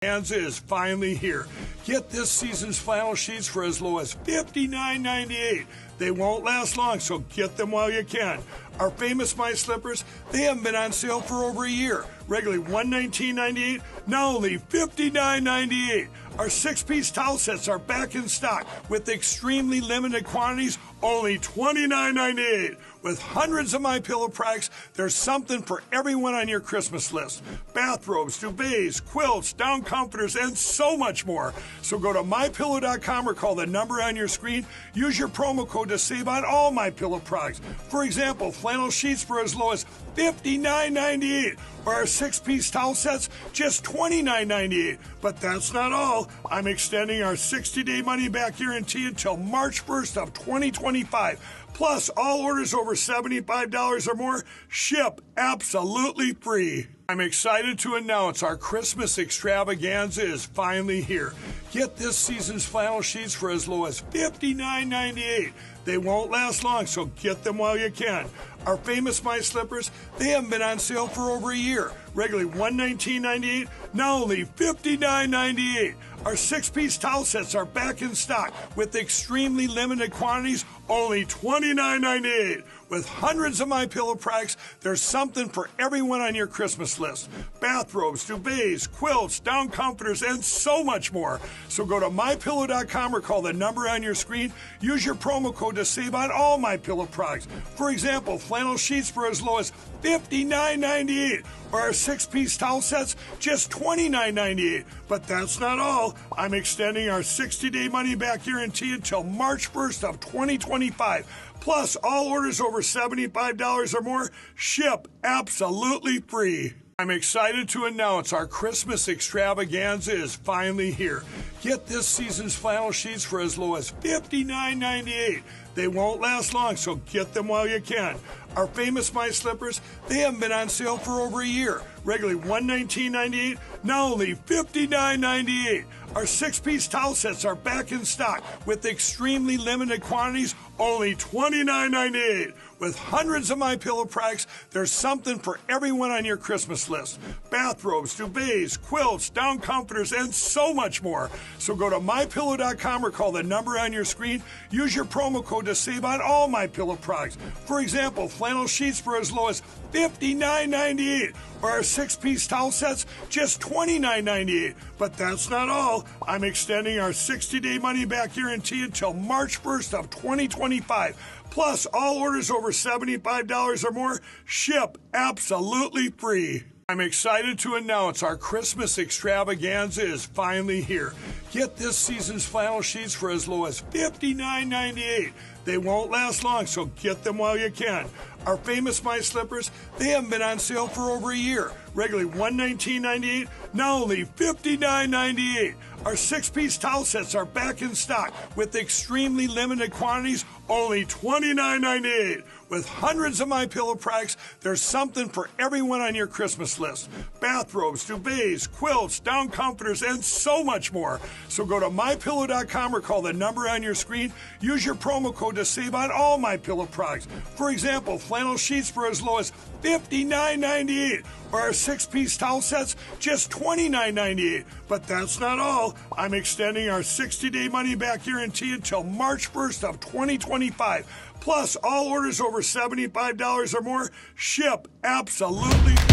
Extravaganza is finally here. Get this season's flannel sheets for as low as $59.98. They won't last long, so get them while you can. Our famous My Slippers, they haven't been on sale for over a year. Regularly $119.98, now only $59.98. Our 6-piece towel sets are back in stock with extremely limited quantities, only $29.98. With hundreds of MyPillow products, there's something for everyone on your Christmas list. Bathrobes, duvets, quilts, down comforters, and so much more. So go to MyPillow.com or call the number on your screen. Use your promo code to save on all MyPillow products. For example, flannel sheets for as low as $59.98, or our 6-piece towel sets, just $29.98. But that's not all. I'm extending our 60-day money-back guarantee until March 1st of 2025. Plus, all orders over $75 or more ship absolutely free. I'm excited to announce our Christmas extravaganza is finally here. Get this season's flannel sheets for as low as $59.98. They won't last long, so get them while you can. Our famous My Slippers, they haven't been on sale for over a year. Regularly $119.98, now only $59.98. Our 6-piece towel sets are back in stock with extremely limited quantities, only $29.98. With hundreds of MyPillow products, there's something for everyone on your Christmas list. Bathrobes, duvets, quilts, down comforters, and so much more. So go to MyPillow.com or call the number on your screen. Use your promo code to save on all MyPillow products. For example, flannel sheets for as low as $59.98, or our 6-piece towel sets, just $29.98. But that's not all. I'm extending our 60-day money-back guarantee until March 1st of 2025. Plus, all orders over $75 or more ship absolutely free. I'm excited to announce our Christmas extravaganza is finally here. Get this season's flannel sheets for as low as $59.98. They won't last long, so get them while you can. Our famous My Slippers, they haven't been on sale for over a year. Regularly $119.98, now only $59.98. Our 6-piece towel sets are back in stock with extremely limited quantities, only $29.98. With hundreds of MyPillow products, there's something for everyone on your Christmas list. Bathrobes, duvets, quilts, down comforters, and so much more. So go to MyPillow.com or call the number on your screen. Use your promo code to save on all MyPillow products. For example, flannel sheets for as low as $59.98, or our 6-piece towel sets, just $29.98. But that's not all. I'm extending our 60-day money-back guarantee until March 1st of 2025. Plus, all orders over $75 or more ship absolutely free. I'm excited to announce our Christmas extravaganza is finally here. Get this season's flannel sheets for as low as $59.98. They won't last long, so get them while you can. Our famous My Slippers, they haven't been on sale for over a year. Regularly $119.98, now only $59.98. Our 6-piece towel sets are back in stock with extremely limited quantities, only $29.98. With hundreds of MyPillow products, there's something for everyone on your Christmas list. Bathrobes, duvets, quilts, down comforters, and so much more. So go to MyPillow.com or call the number on your screen. Use your promo code to save on all MyPillow products. For example, flannel sheets for as low as $59.98, or our 6-piece towel sets, just $29.98. But that's not all. I'm extending our 60-day money-back guarantee until March 1st of 2025. Plus, all orders over $75 or more ship absolutely free.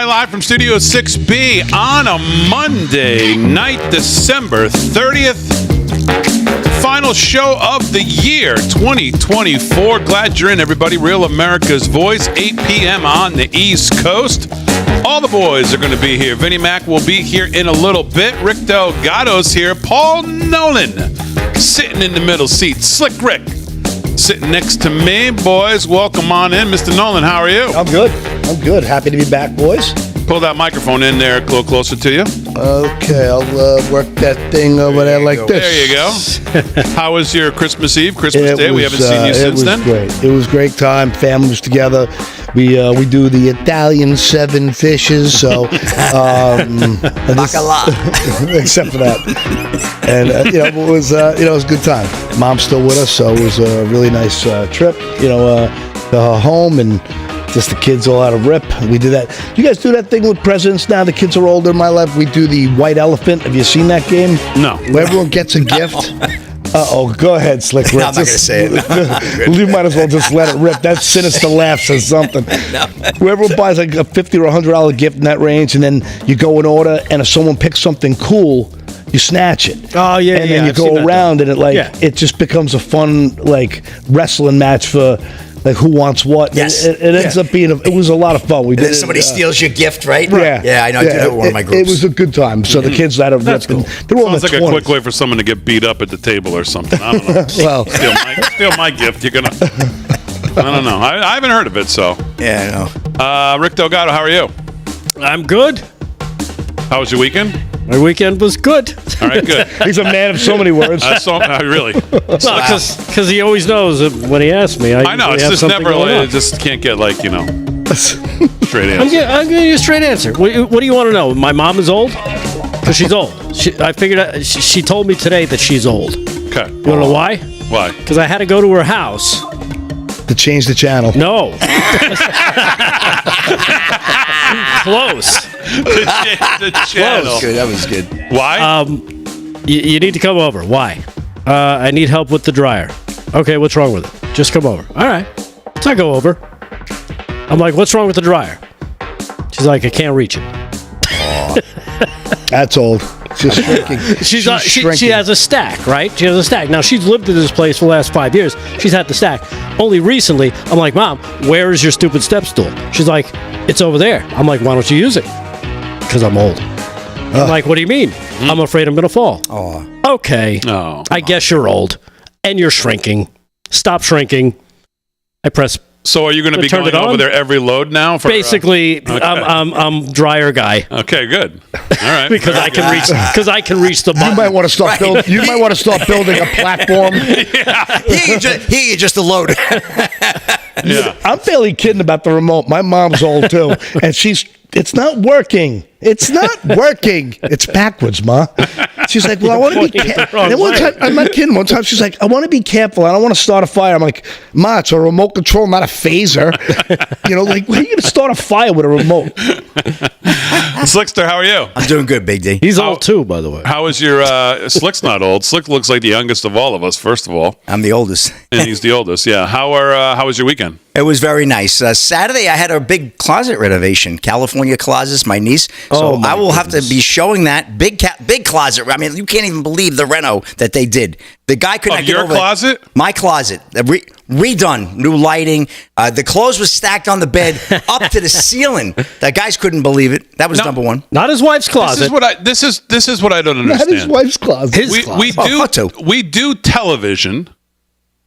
Live from Studio 6B on a Monday night, December 30th. Final show of the year 2024. Glad you're in, everybody. Real America's Voice, 8 p.m. on the East Coast. All the boys are going to be here. Vinnie Mac will be here in a little bit. Rick Delgado's here. Paul Nolan sitting in the middle seat. Slick Rick sitting next to me. Boys, welcome on in. Mr. Nolan, how are you? I'm good. Happy to be back, boys. Pull that microphone in there a little closer to you. Okay, I'll work that thing over there like this. There you go. How was your Christmas Eve, Christmas Day? We haven't seen you since then. Great. It was great time. Family was together. We do the Italian 7 fishes. So, Bacala. except for that, and it was it was a good time. Mom's still with us, so it was a really nice trip. To her home and. Just the kids all out of rip. We did that. You guys do that thing with presidents now? The kids are older in my life. We do the white elephant. Have you seen that game? No. Where everyone gets a gift. Go ahead, Slick Rick. No, I'm not going to say it. You might as well just let it rip. That sinister laugh says something. No. Whoever buys like a $50 or $100 gift in that range, and then you go in order, and if someone picks something cool, you snatch it. Oh, yeah, and then you go around, and it just becomes a fun wrestling match for. Like who wants what? Yes. It ends up being it was a lot of fun. We did. Somebody steals your gift, right? Yeah. Yeah, I know. I did that with one of my groups. It was a good time. So the kids that have ripped, cool. they're all in Sounds the like a 20s. quick way for someone to get beat up at the table or something. I don't know. Well, steal my gift. You're gonna. I don't know. I haven't heard of it. So. Yeah, I know. Rick Delgado, how are you? I'm good. How was your weekend? My weekend was good. All right, good. he's a man of so many words. Really. Because he always knows that when he asks me. I know. It's have just something never. going on. It just can't get straight I'm answer. giving you a straight answer. What do you want to know? My mom is old? Because she's old. I figured out, she told me today that she's old. Okay. You want to know why? Why? Because I had to go to her house. To change the channel. No. Close. The channel. That was good. Why? You need to come over. Why? I need help with the dryer. Okay, what's wrong with it? Just come over. All right. So I go over. I'm like, what's wrong with the dryer? She's like, I can't reach it. That's old. She's shrinking. She has a stack, right? She has a stack. Now, she's lived in this place for the last 5 years. She's had the stack. Only recently, I'm like, Mom, where is your stupid step stool? She's like, it's over there. I'm like, why don't you use it? Because I'm old. I'm like, what do you mean? I'm afraid I'm going to fall. Oh. Okay. Oh, I guess you're old. And you're shrinking. Stop shrinking. I press. So are you going to be Turn going it on? over there every load now? Basically, okay. I'm dryer guy. Okay, good. All right. Because I can reach the button. You might want to start building. You might want to start building a platform. Here you just a load. Yeah. I'm barely kidding about the remote. My mom's old too, and it's not working. It's not working. It's backwards, Ma. She's like, well, I want to be careful. I'm not kidding. One time she's like, I want to be careful. I don't want to start a fire. I'm like, Ma, it's a remote control, not a phaser. Like, where are you going to start a fire with a remote? Slickster, how are you? I'm doing good, Big D. He's old too, by the way. How is your Slick's not old. Slick looks like the youngest of all of us, first of all. I'm the oldest. And he's the oldest, yeah. How was your weekend? It was very nice. Saturday, I had a big closet renovation. California Closets, my niece. So I will have to be showing that big closet. I mean, you can't even believe the reno that they did. The guy could not get your over closet? My closet. Redone. New lighting. The clothes was stacked on the bed up to the ceiling. The guys couldn't believe it. That was number one. Not his wife's closet. This is what I don't understand. Not his wife's closet. We do television.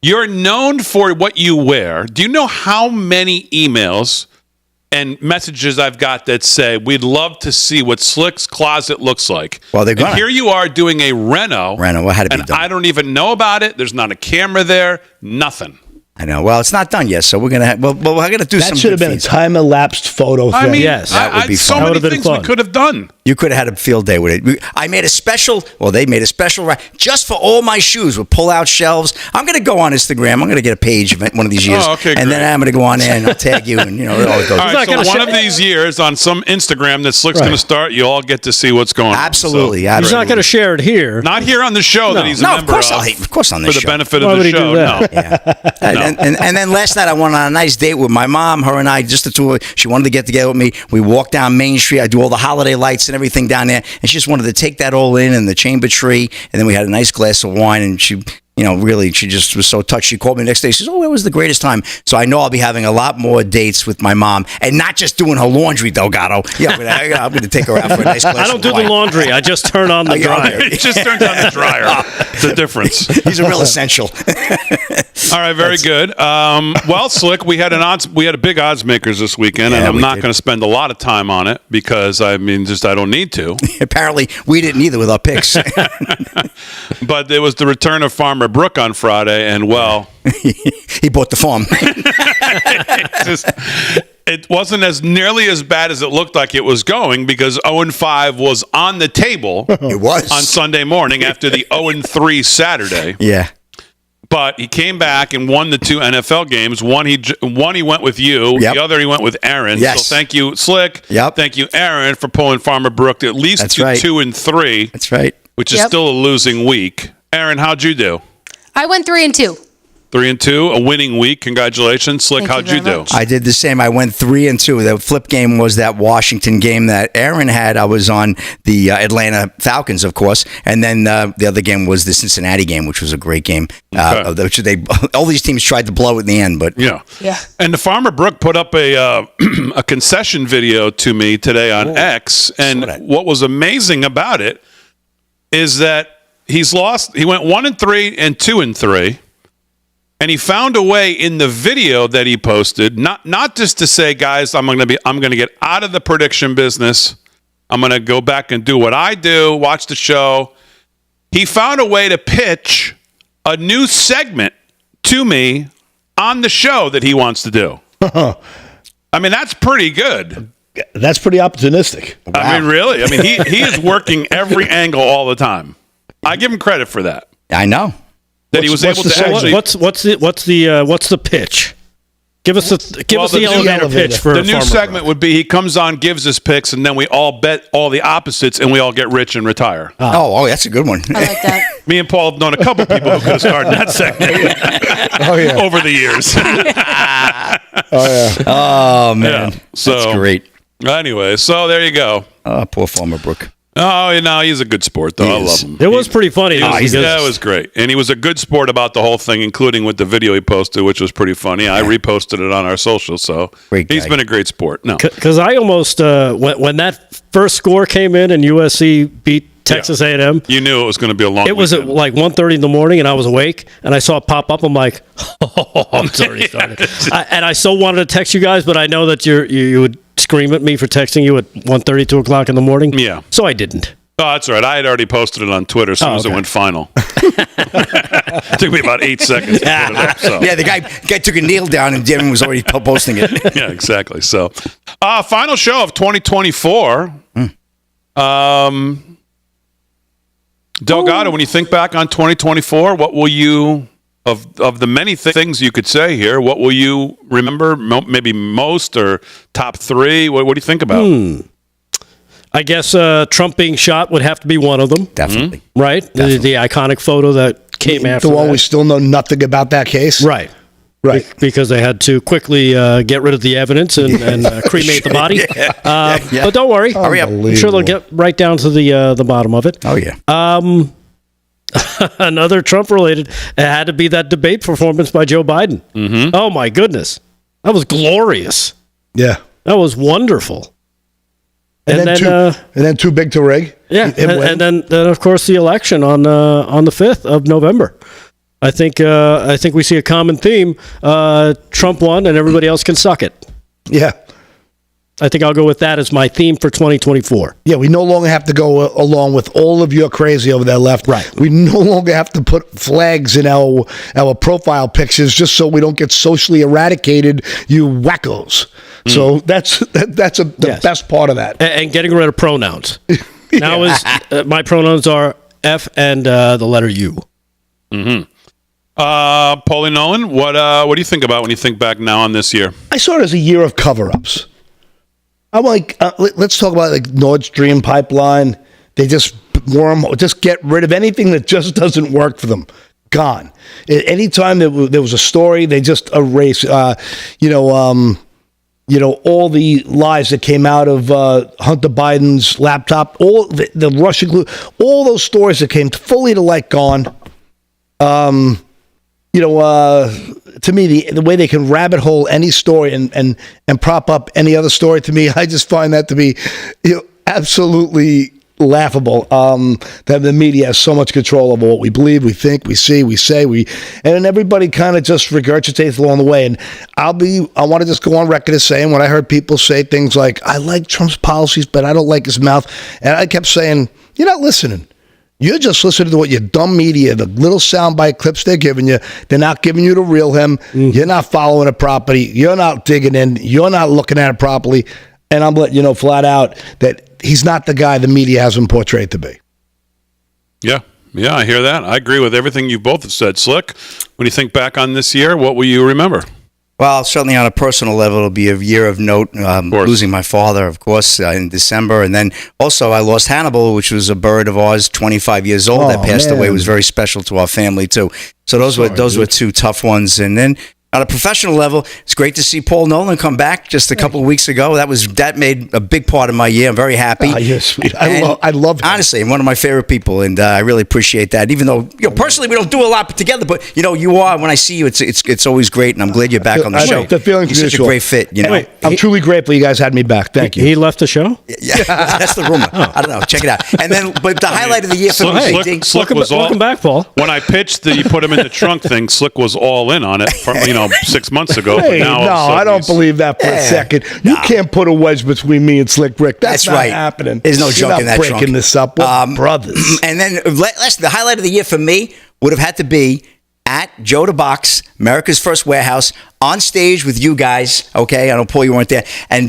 You're known for what you wear. Do you know how many emails and messages I've got that say, we'd love to see what Slick's closet looks like? Well, they're going to. Here you are doing a reno. What had to be and done? I don't even know about it. There's not a camera there. Nothing. I know. Well, it's not done yet, so we're gonna. We're gonna do some. That should have been a time-elapsed photo thing. I mean, Yes. That would be so fun. many That would've been things we fun. could have done. You could have had a field day with it. I made a special. Well, they made a special rack just for all my shoes with pull-out shelves. I'm gonna go on Instagram. I'm gonna get a page one of these years. Oh, okay, and then great. I'm gonna go on there and I'll tag you, and it all goes. All right, not so gonna one of these years on some Instagram that Slick's going to start, you all get to see what's going on. Absolutely, So, He's not going to share it here. not here on the show that he's a No, member of course of course on for this the show. benefit Why of would the he do show. that? Yeah. And then last night I went on a nice date with my mom, her and I, just the two of us. She wanted to get together with me. We walked down Main Street. I do all the holiday lights and everything down there. And she just wanted to take that all in and the chamber tree. And then we had a nice glass of wine and she really, she just was so touched. She called me the next day. She says, "Oh, it was the greatest time." So I know I'll be having a lot more dates with my mom, and not just doing her laundry, Delgado. Yeah, I'm going to take her out for a nice glass I don't do the laundry. I just turn on the dryer. It just turns on the dryer. The difference. He's a real essential. All right, very good. Well, Slick, we had a big odds makers this weekend, and I'm not going to spend a lot of time on it because I don't need to. Apparently, we didn't either with our picks. But it was the return of Farmer Brook on Friday, and well, he bought the farm. It wasn't as nearly as bad as it looked like it was going because 0-5 was on the table. It was on Sunday morning after the 0-3 Saturday. Yeah. But he came back and won the 2 NFL games. One he went with you. Yep. The other he went with Aaron. Yes. So thank you, Slick. Yep. Thank you, Aaron, for pulling Farmer Brook to at least 2-3. That's right. Which is still a losing week. Aaron, how'd you do? I went 3-2. 3-2, a winning week. Congratulations. Slick, how'd you do? I did the same. I went 3-2. The flip game was that Washington game that Aaron had. I was on the Atlanta Falcons, of course, and then the other game was the Cincinnati game, which was a great game. Which all these teams tried to blow in the end, but yeah. And the Farmer Brook put up a concession video to me today on X, and what was amazing about it is that he's lost. He went 1-3 and 2-3. And he found a way in the video that he posted, not just to say, guys, I'm going to get out of the prediction business. I'm going to go back and do what I do, watch the show. He found a way to pitch a new segment to me on the show that he wants to do. I mean, that's pretty good. That's pretty opportunistic. Wow. I mean, really? I mean, he is working every angle all the time. I give him credit for that. I know. That he was able to actually. What's the pitch? Give us the elevator pitch for the new segment would be he comes on, gives us picks, and then we all bet all the opposites, and we all get rich and retire. Oh, that's a good one. I like that. Me and Paul have known a couple people who could have started that segment over the years. Oh man, so, that's great. Anyway, so there you go. Poor Farmer Brook. Oh, no, he's a good sport, though. I love him. It was pretty funny. That was great. And he was a good sport about the whole thing, including with the video he posted, which was pretty funny. I reposted it on our social, so he's been a great sport. No, because I almost, when that first score came in and USC beat Texas A&M. You knew it was going to be a long It was at like 1:30 in the morning, and I was awake, and I saw it pop up. I'm like, I'm sorry. And I so wanted to text you guys, but I know that you would scream at me for texting you at 1:30, 2 o'clock in the morning. Yeah. So I didn't. Oh, that's right. I had already posted it on Twitter as soon as it went final. It took me about 8 seconds to put it up. So. Yeah, the guy took a kneel down and Jim was already posting it. Yeah, exactly. So, final show of 2024. Delgado, when you think back on 2024, what will you, of the many things you could say here, what will you remember maybe most or top 3? What do you think about? I guess Trump being shot would have to be one of them. Definitely. Right? Definitely. The iconic photo that came after the one that. we still know nothing about that case? Right. Because they had to quickly get rid of the evidence and cremate the body. But don't worry. Hurry up. I'm sure they'll get right down to the bottom of it. Oh, yeah. Another Trump-related, it had to be that debate performance by Joe Biden. Mm-hmm. Oh, my goodness. That was glorious. Yeah. That was wonderful. And then too big to rig. Yeah, and then of course the election on the 5th of November. I think we see a common theme. Trump won, and everybody else can suck it. Yeah, I think I'll go with that as my theme for 2024. Yeah, we no longer have to go along with all of your crazy over there left. Right. We no longer have to put flags in our profile pictures just so we don't get socially eradicated, you wackos. So that's the best part of that. And getting rid of pronouns. Now my pronouns are F and the letter U. Mm-hmm. Paulie Nolan, what do you think about when you think back now on this year? I saw it as a year of cover-ups. I'm like, let's talk about like Nord Stream pipeline. They just get rid of anything that just doesn't work for them. Gone. Anytime there was a story, they just erase. All the lies that came out of Hunter Biden's laptop, all the Russian glue, all those stories that came fully to light, gone. To me, the way they can rabbit hole any story and prop up any other story, to me, I just find that to be absolutely laughable. That the media has so much control over what we believe, we think, we see, we say, and then everybody kind of just regurgitates along the way. And I want to just go on record as saying, when I heard people say things like, I like Trump's policies, but I don't like his mouth, and I kept saying, you're not listening. You're just listening to what your dumb media, the little soundbite clips they're giving you. They're not giving you the real him. You're not following it properly. You're not digging in. You're not looking at it properly. And I'm letting you know flat out that he's not the guy the media has him portrayed to be. Yeah, I hear that. I agree with everything you both have said. Slick, when you think back on this year, what will you remember? Well, certainly on a personal level, it'll be a year of note. Losing my father, of course, in December. And then also I lost Hannibal, which was a bird of ours, 25 years old, that passed away. It was very special to our family, too. So those were two tough ones. And then on a professional level, it's great to see Paul Nolan come back just a couple of weeks ago. That made a big part of my year. I'm very happy. You're sweet. I love him. Honestly, one of my favorite people, and I really appreciate that. Even though personally we don't do a lot together, but you are. When I see you, it's always great, and I'm glad you're back on the show. The feeling's You're such a great fit. I'm truly grateful you guys had me back. Thank you. He left the show? Yeah, that's the rumor. I don't know. Check it out. And then, but the highlight of the year for me, Slick was welcome back, Paul. When I pitched the you put him in the trunk thing, Slick was all in on it. 6 months ago. Hey, but now no, I don't believe that for a second. You can't put a wedge between me and Slick Rick. That's not right. happening. There's no joke in that breaking trunk. this up. We're brothers. And then the highlight of the year for me would have had to be at Joe the Box, America's First Warehouse, on stage with you guys. Okay, I know, Paul, you weren't there,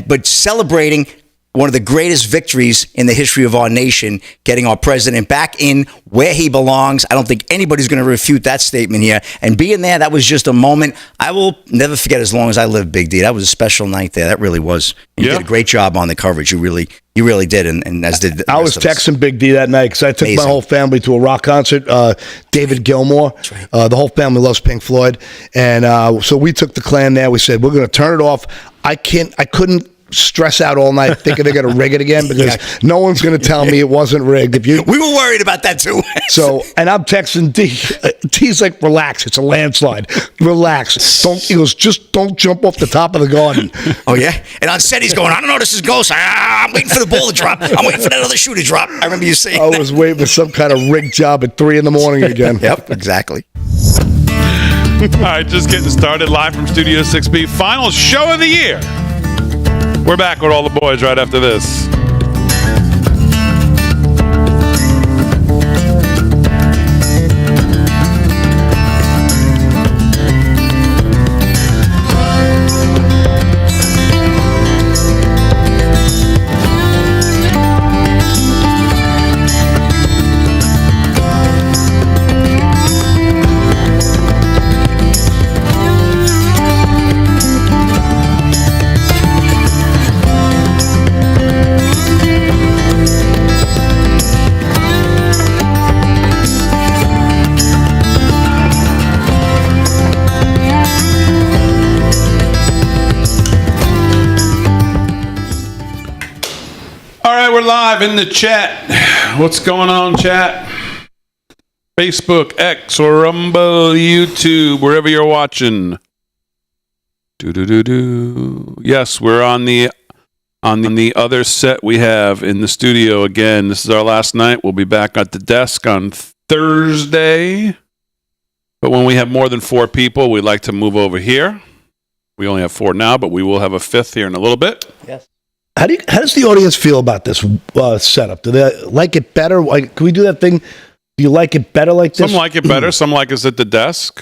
but celebrating one of the greatest victories in the history of our nation, getting our president back in where he belongs. I don't think anybody's going to refute that statement here. And being there, that was just a moment I will never forget as long as I live, Big D. That was a special night there. That really was. And you did a great job on the coverage. You really did, and as did the I was texting Big D that night because I took my whole family to a rock concert. David Gilmour, the whole family loves Pink Floyd, and so we took the clan there. We said we're going to turn it off. I couldn't stress out all night thinking they're going to rig it again because no one's going to tell me it wasn't rigged. We were worried about that too. So, and I'm texting D. D's like, relax. It's a landslide. Relax. He goes, just don't jump off the top of the garden. Oh, yeah? And on set, he's going, I don't know, this is ghost. I'm waiting for the ball to drop. I'm waiting for that other shoe to drop. I remember you saying I was waiting for some kind of rigged job at 3 a.m. again. Yep, exactly. All right, just getting started live from Studio 6B. Final show of the year. We're back with all the boys right after this. We're live in the chat. What's going on, chat? Facebook, X, or Rumble, YouTube, wherever you're watching. Yes, we're on the other set we have in the studio again. This is our last night. We'll be back at the desk on Thursday. But when we have more than 4 people, we like to move over here. We only have 4 now, but we will have a 5th here in a little bit. Yes. How does the audience feel about this setup? Do they like it better? Can we do that thing? Do you like it better like this? Some like it better. Some like us at the desk.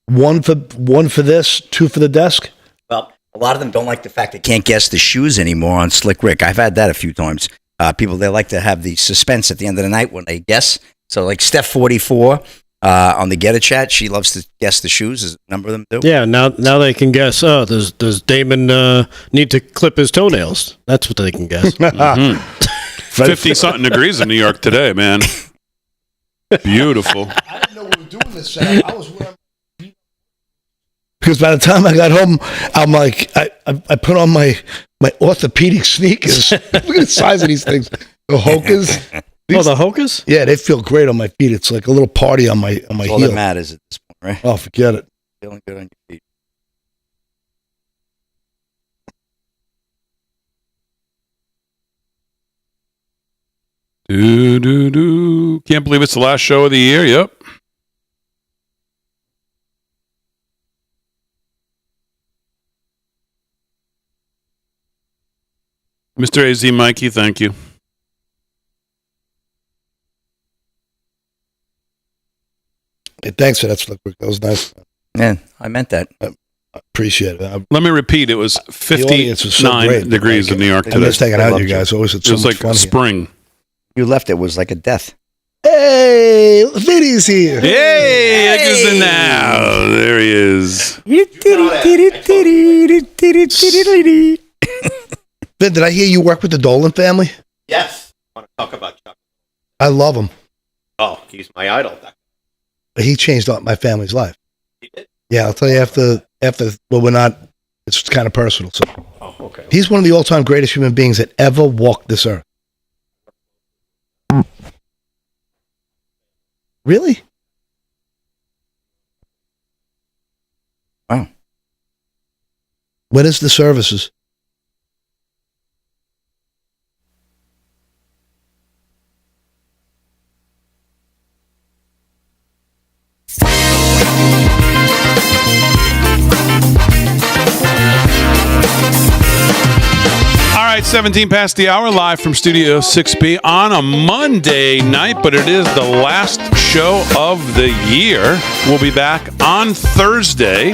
1 for this, 2 for the desk? Well, a lot of them don't like the fact they can't guess the shoes anymore on Slick Rick. I've had that a few times. People, they like to have the suspense at the end of the night when they guess. So like Steph 44 on the Get It chat, she loves to guess the shoes, as a number of them do. Yeah, now they can guess, does Damon need to clip his toenails? That's what they can guess. 50-something degrees in New York today, man. Beautiful. I didn't know we were doing this. I was wearing... Because by the time I got home, I'm like, I put on my orthopedic sneakers. Look at the size of these things. The Hokas. The Hokas? Yeah, they feel great on my feet. It's like a little party on my All heel. that matters at this point, right? Oh, forget it. Feeling good on your feet. Can't believe it's the last show of the year. Yep. Mr. AZ Mikey, thank you. Hey, thanks for that, Slickwick. That was nice. Yeah, I meant that. I appreciate it. Let me repeat. It was 59 degrees in New York I'm today. just taking out you guys. Always it's It was like spring. You left, it was like a death. Hey, Vinny's here. Hey, Edgar's in now. There he is. Vin, did I hear you work with the Dolan family? Yes. I want to talk about Chuck. I love him. Oh, he's my idol. He changed my family's life. He did? Yeah, I'll tell you after. Well, we're not. It's kind of personal. So Oh, okay. he's one of the all-time greatest human beings that ever walked this earth. Really? Wow. What is the services? All right, 17 past the hour, live from Studio 6B on a Monday night, but it is the last show of the year. We'll be back on Thursday.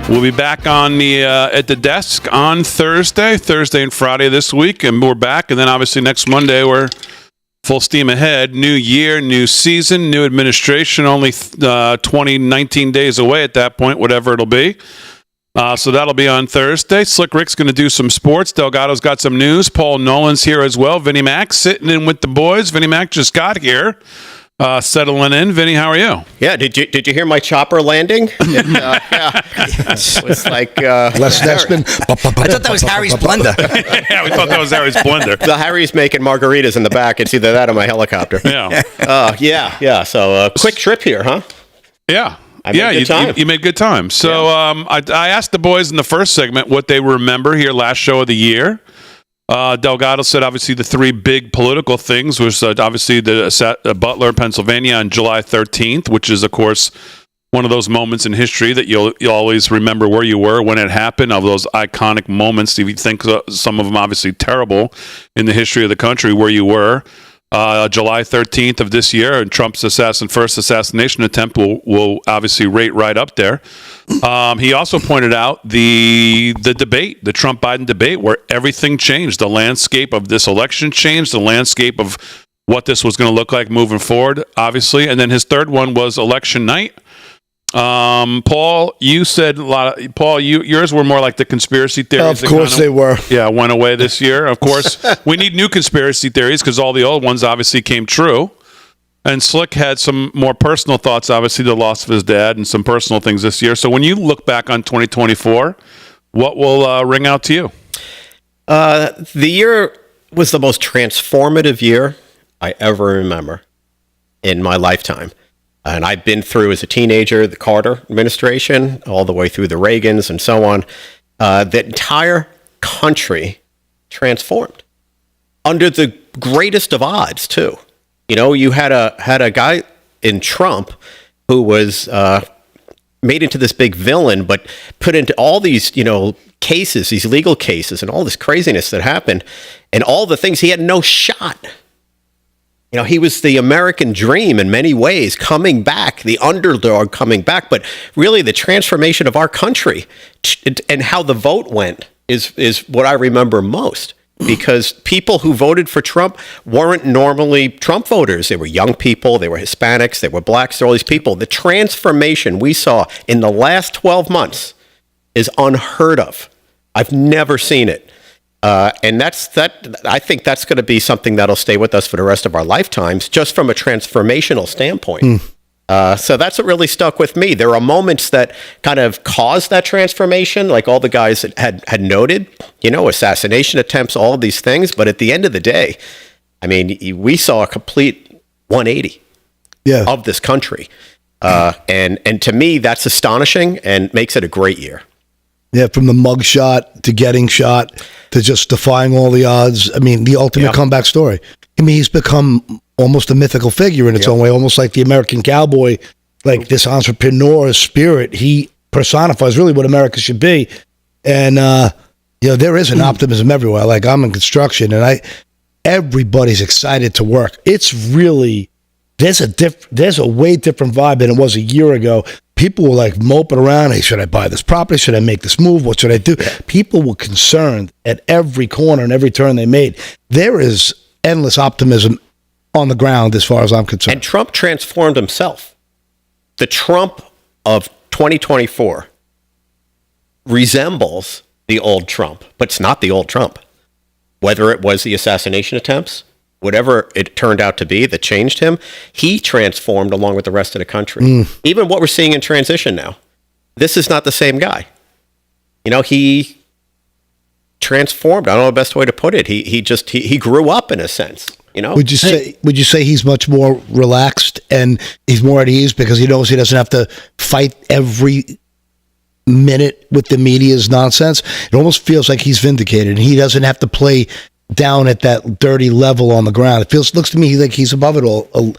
We'll be back on the at the desk on Thursday and Friday this week, and we're back. And then obviously next Monday we're full steam ahead. New year, new season, new administration. Only 19 days away at that point, whatever it'll be. So that'll be on Thursday. Slick Rick's going to do some sports. Delgado's got some news. Paul Nolan's here as well. Vinny Mac sitting in with the boys. Vinny Mac just got here, settling in. Vinny, how are you? Yeah, did you hear my chopper landing? It was like Les Nessman. I thought that was Harry's blender. Yeah, we thought that was Harry's blender. the Harry's making margaritas in the back. It's either that or my helicopter. Yeah. Yeah. So quick trip here, huh? Yeah. I made good time. You made good time. So I asked the boys in the first segment what they remember here last show of the year. Delgado said obviously the three big political things was obviously the Butler, Pennsylvania on July 13th, which is, of course, one of those moments in history that you'll always remember where you were when it happened, of those iconic moments. If you think some of them obviously terrible in the history of the country, where you were. July 13th of this year, and Trump's first assassination attempt will obviously rate right up there. He also pointed out the debate, the Trump-Biden debate, where everything changed. The landscape of this election changed, the landscape of what this was going to look like moving forward, obviously. And then his third one was election night. Paul, you said a lot of, Paul, yours were more like the conspiracy theories. Of course they were. Yeah, went away this year. Of course, we need new conspiracy theories because all the old ones obviously came true. And Slick had some more personal thoughts, obviously the loss of his dad and some personal things this year. So when you look back on 2024, what will ring out to you? The year was the most transformative year I ever remember in my lifetime. And I've been through, as a teenager, the Carter administration, all the way through the Reagans and so on. The entire country transformed under the greatest of odds, too. You know, you had a guy in Trump who was made into this big villain, but put into all these, cases, these legal cases, and all this craziness that happened, and all the things. He had no shot. He was the American dream in many ways, coming back, the underdog coming back. But really, the transformation of our country and how the vote went is what I remember most. Because people who voted for Trump weren't normally Trump voters. They were young people, they were Hispanics, they were blacks, all these people. The transformation we saw in the last 12 months is unheard of. I've never seen it. And I think that's going to be something that'll stay with us for the rest of our lifetimes, just from a transformational standpoint. So that's what really stuck with me. There are moments that kind of caused that transformation, like all the guys had noted, assassination attempts, all of these things. But at the end of the day, I mean, we saw a complete 180 of this country. And to me, that's astonishing and makes it a great year. Yeah, from the mug shot to getting shot to just defying all the odds. I mean, the ultimate comeback story. I mean, he's become almost a mythical figure in its own way, almost like the American cowboy, like this entrepreneur spirit. He personifies really what America should be. And, there is an optimism everywhere. Like, I'm in construction, and everybody's excited to work. It's really, there's a way different vibe than it was a year ago. People were like moping around. Hey, should I buy this property? Should I make this move? What should I do? People were concerned at every corner and every turn they made. There is endless optimism on the ground as far as I'm concerned. And Trump transformed himself. The Trump of 2024 resembles the old Trump, but it's not the old Trump. Whether it was the assassination attempts, whatever it turned out to be that changed him, he transformed along with the rest of the country. Even what we're seeing in transition now, this is not the same guy. He transformed. I don't know the best way to put it. He grew up in a sense. Would you say he's much more relaxed and he's more at ease because he knows he doesn't have to fight every minute with the media's nonsense? It almost feels like he's vindicated and he doesn't have to play down at that dirty level on the ground. Looks to me like he's above it all.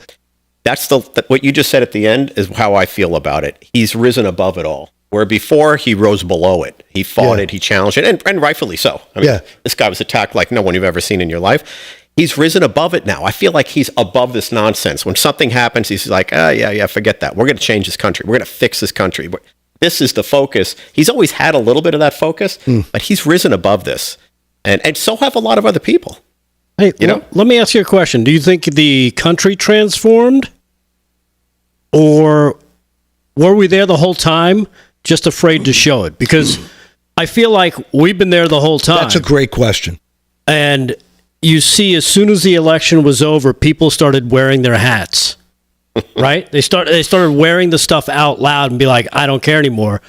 That's what you just said at the end is how I feel about it. He's risen above it all. Where before he rose below it. He fought it, he challenged it, and rightfully so. I mean, this guy was attacked like no one you've ever seen in your life. He's risen above it now. I feel like he's above this nonsense. When something happens, he's like, forget that. We're going to change this country. We're going to fix this country. This is the focus. He's always had a little bit of that focus, but he's risen above this. And so have a lot of other people. Hey, let me ask you a question. Do you think the country transformed? Or were we there the whole time, just afraid to show it? Because I feel like we've been there the whole time. That's a great question. And you see, as soon as the election was over, people started wearing their hats, right? They started wearing the stuff out loud and be like, I don't care anymore.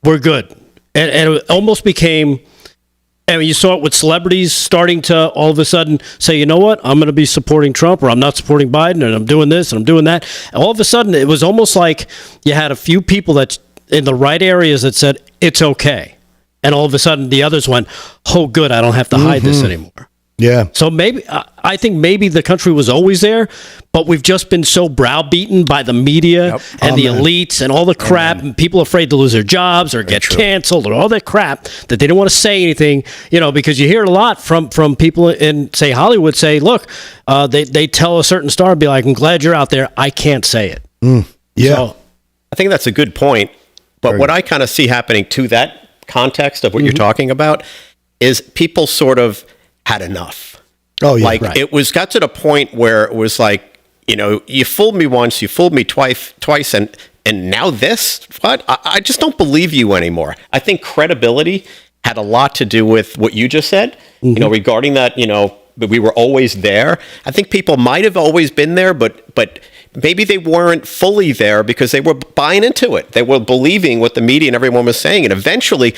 We're good. And it almost became... I mean, you saw it with celebrities starting to all of a sudden say, you know what, I'm going to be supporting Trump or I'm not supporting Biden and I'm doing this and I'm doing that. And all of a sudden, it was almost like you had a few people that in the right areas that said, it's okay. And all of a sudden, the others went, oh, good, I don't have to hide this anymore. Yeah. So I think maybe the country was always there, but we've just been so browbeaten by the media and the elites and all the crap and people afraid to lose their jobs or get canceled or all that crap that they don't want to say anything, because you hear it a lot from people in, say, Hollywood say, look, they tell a certain star, be like, I'm glad you're out there. I can't say it. Yeah. So, I think that's a good point. But what I kind of see happening to that context of what you're talking about is people sort of had enough. Oh, yeah. It got to the point where it was like, you fooled me once, you fooled me twice, and now this? What? I just don't believe you anymore. I think credibility had a lot to do with what you just said, regarding that, but we were always there. I think people might have always been there, but maybe they weren't fully there because they were buying into it. They were believing what the media and everyone was saying, and eventually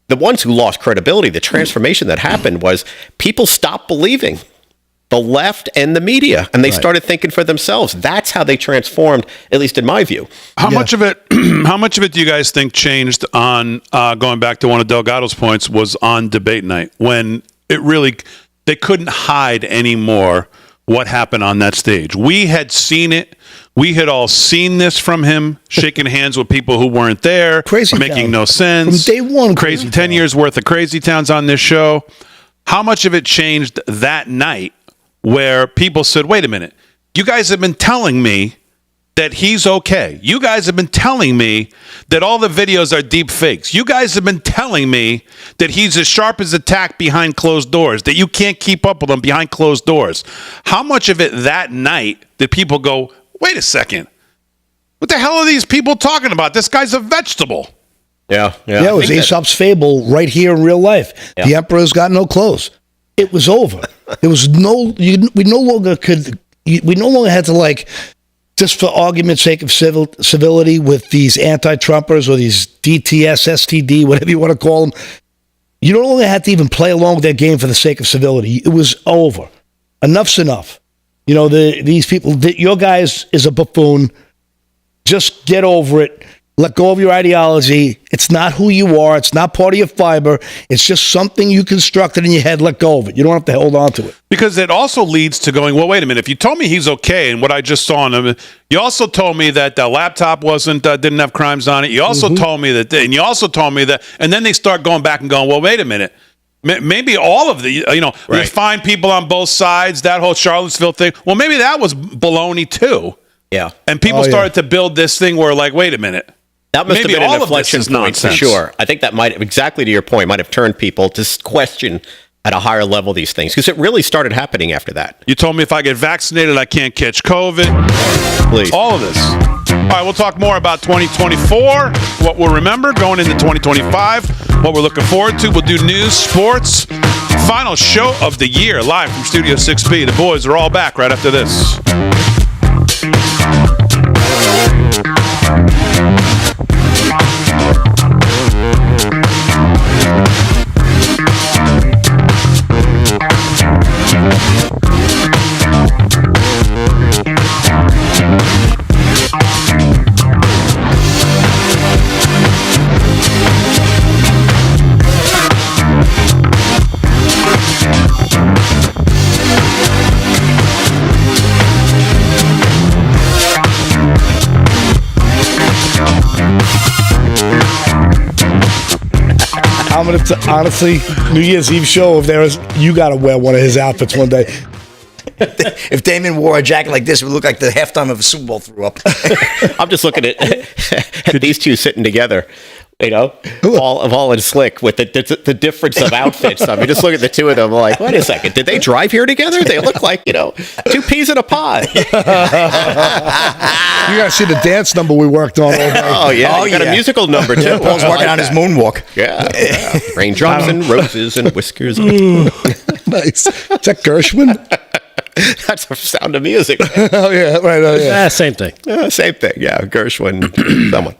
the ones who lost credibility, the transformation that happened was people stopped believing the left and the media, and they started thinking for themselves. That's how they transformed, at least in my view. How much of it do you guys think changed on, going back to one of Delgado's points, was on debate night when they couldn't hide anymore what happened on that stage? We had seen it. We had all seen this from him, shaking hands with people who weren't there, making no sense. From day one. Crazy 10 years worth of Crazy Towns on this show. How much of it changed that night where people said, wait a minute, you guys have been telling me that he's okay. You guys have been telling me that all the videos are deep fakes. You guys have been telling me that he's as sharp as a tack behind closed doors, that you can't keep up with him behind closed doors. How much of it that night did people go, wait a second, what the hell are these people talking about? This guy's a vegetable. Yeah. It was Aesop's fable right here in real life. Yeah. The emperor's got no clothes. It was over. There was we no longer had to just for argument's sake of civility with these anti-Trumpers or these DTS, STD, whatever you want to call them. You no longer had to even play along with their game for the sake of civility. It was over. enough's enough. You know, these people, your guys is a buffoon. Just get over it. Let go of your ideology. It's not who you are. It's not part of your fiber. It's just something you constructed in your head. Let go of it. You don't have to hold on to it. Because it also leads to going, well, wait a minute. If you told me he's okay and what I just saw on him, you also told me that the laptop didn't have crimes on it. You also told me that, and you also told me that, and then they start going back and going, well, wait a minute. Maybe all of the, they find people on both sides, that whole Charlottesville thing. Well, maybe that was baloney too. Yeah. And people started to build this thing where, like, wait a minute. That must have been an inflection point for sure. I think that might, exactly to your point, might have turned people to question at a higher level these things, because it really started happening after that. You told me if I get vaccinated, I can't catch COVID. Please. All of this. All right, we'll talk more about 2024, what we'll remember going into 2025, what we're looking forward to. We'll do news, sports, final show of the year, live from Studio 6B. The boys are all back right after this. I'm going to, honestly, New Year's Eve show, you got to wear one of his outfits one day. If Damon wore a jacket like this, it would look like the halftime of a Super Bowl threw up. I'm just looking at these two sitting together, all in slick with the difference of outfits. I mean, just look at the two of them, like, wait a second, did they drive here together? They look like, two peas in a pod. You got to see the dance number we worked on all day. Oh, yeah. You got a musical number, too. Yeah, Paul's working on his moonwalk. Yeah. Raindrops and roses and whiskers. Nice. Is that Gershwin? That's the Sound of Music. Oh, yeah. Right. Oh, yeah. Same thing. Same thing. Yeah. Gershwin, someone.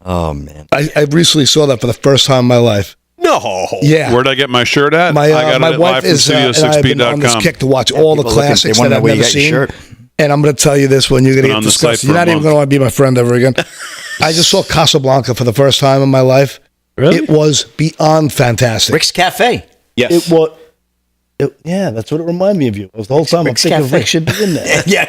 Oh, man. I recently saw that for the first time in my life. No. Yeah. Where'd I get my shirt at? My, I got my it wife live from is and I have been on this kick to watch all the classics that I've never seen. And I'm going to tell you this when you're going to get disgusted. You're not even going to want to be my friend ever again. I just saw Casablanca for the first time in my life. Really? It was beyond fantastic. Rick's Cafe. Yes. Yeah, that's what it reminded me of you. The whole time I'm thinking Rick should be in there. Yeah,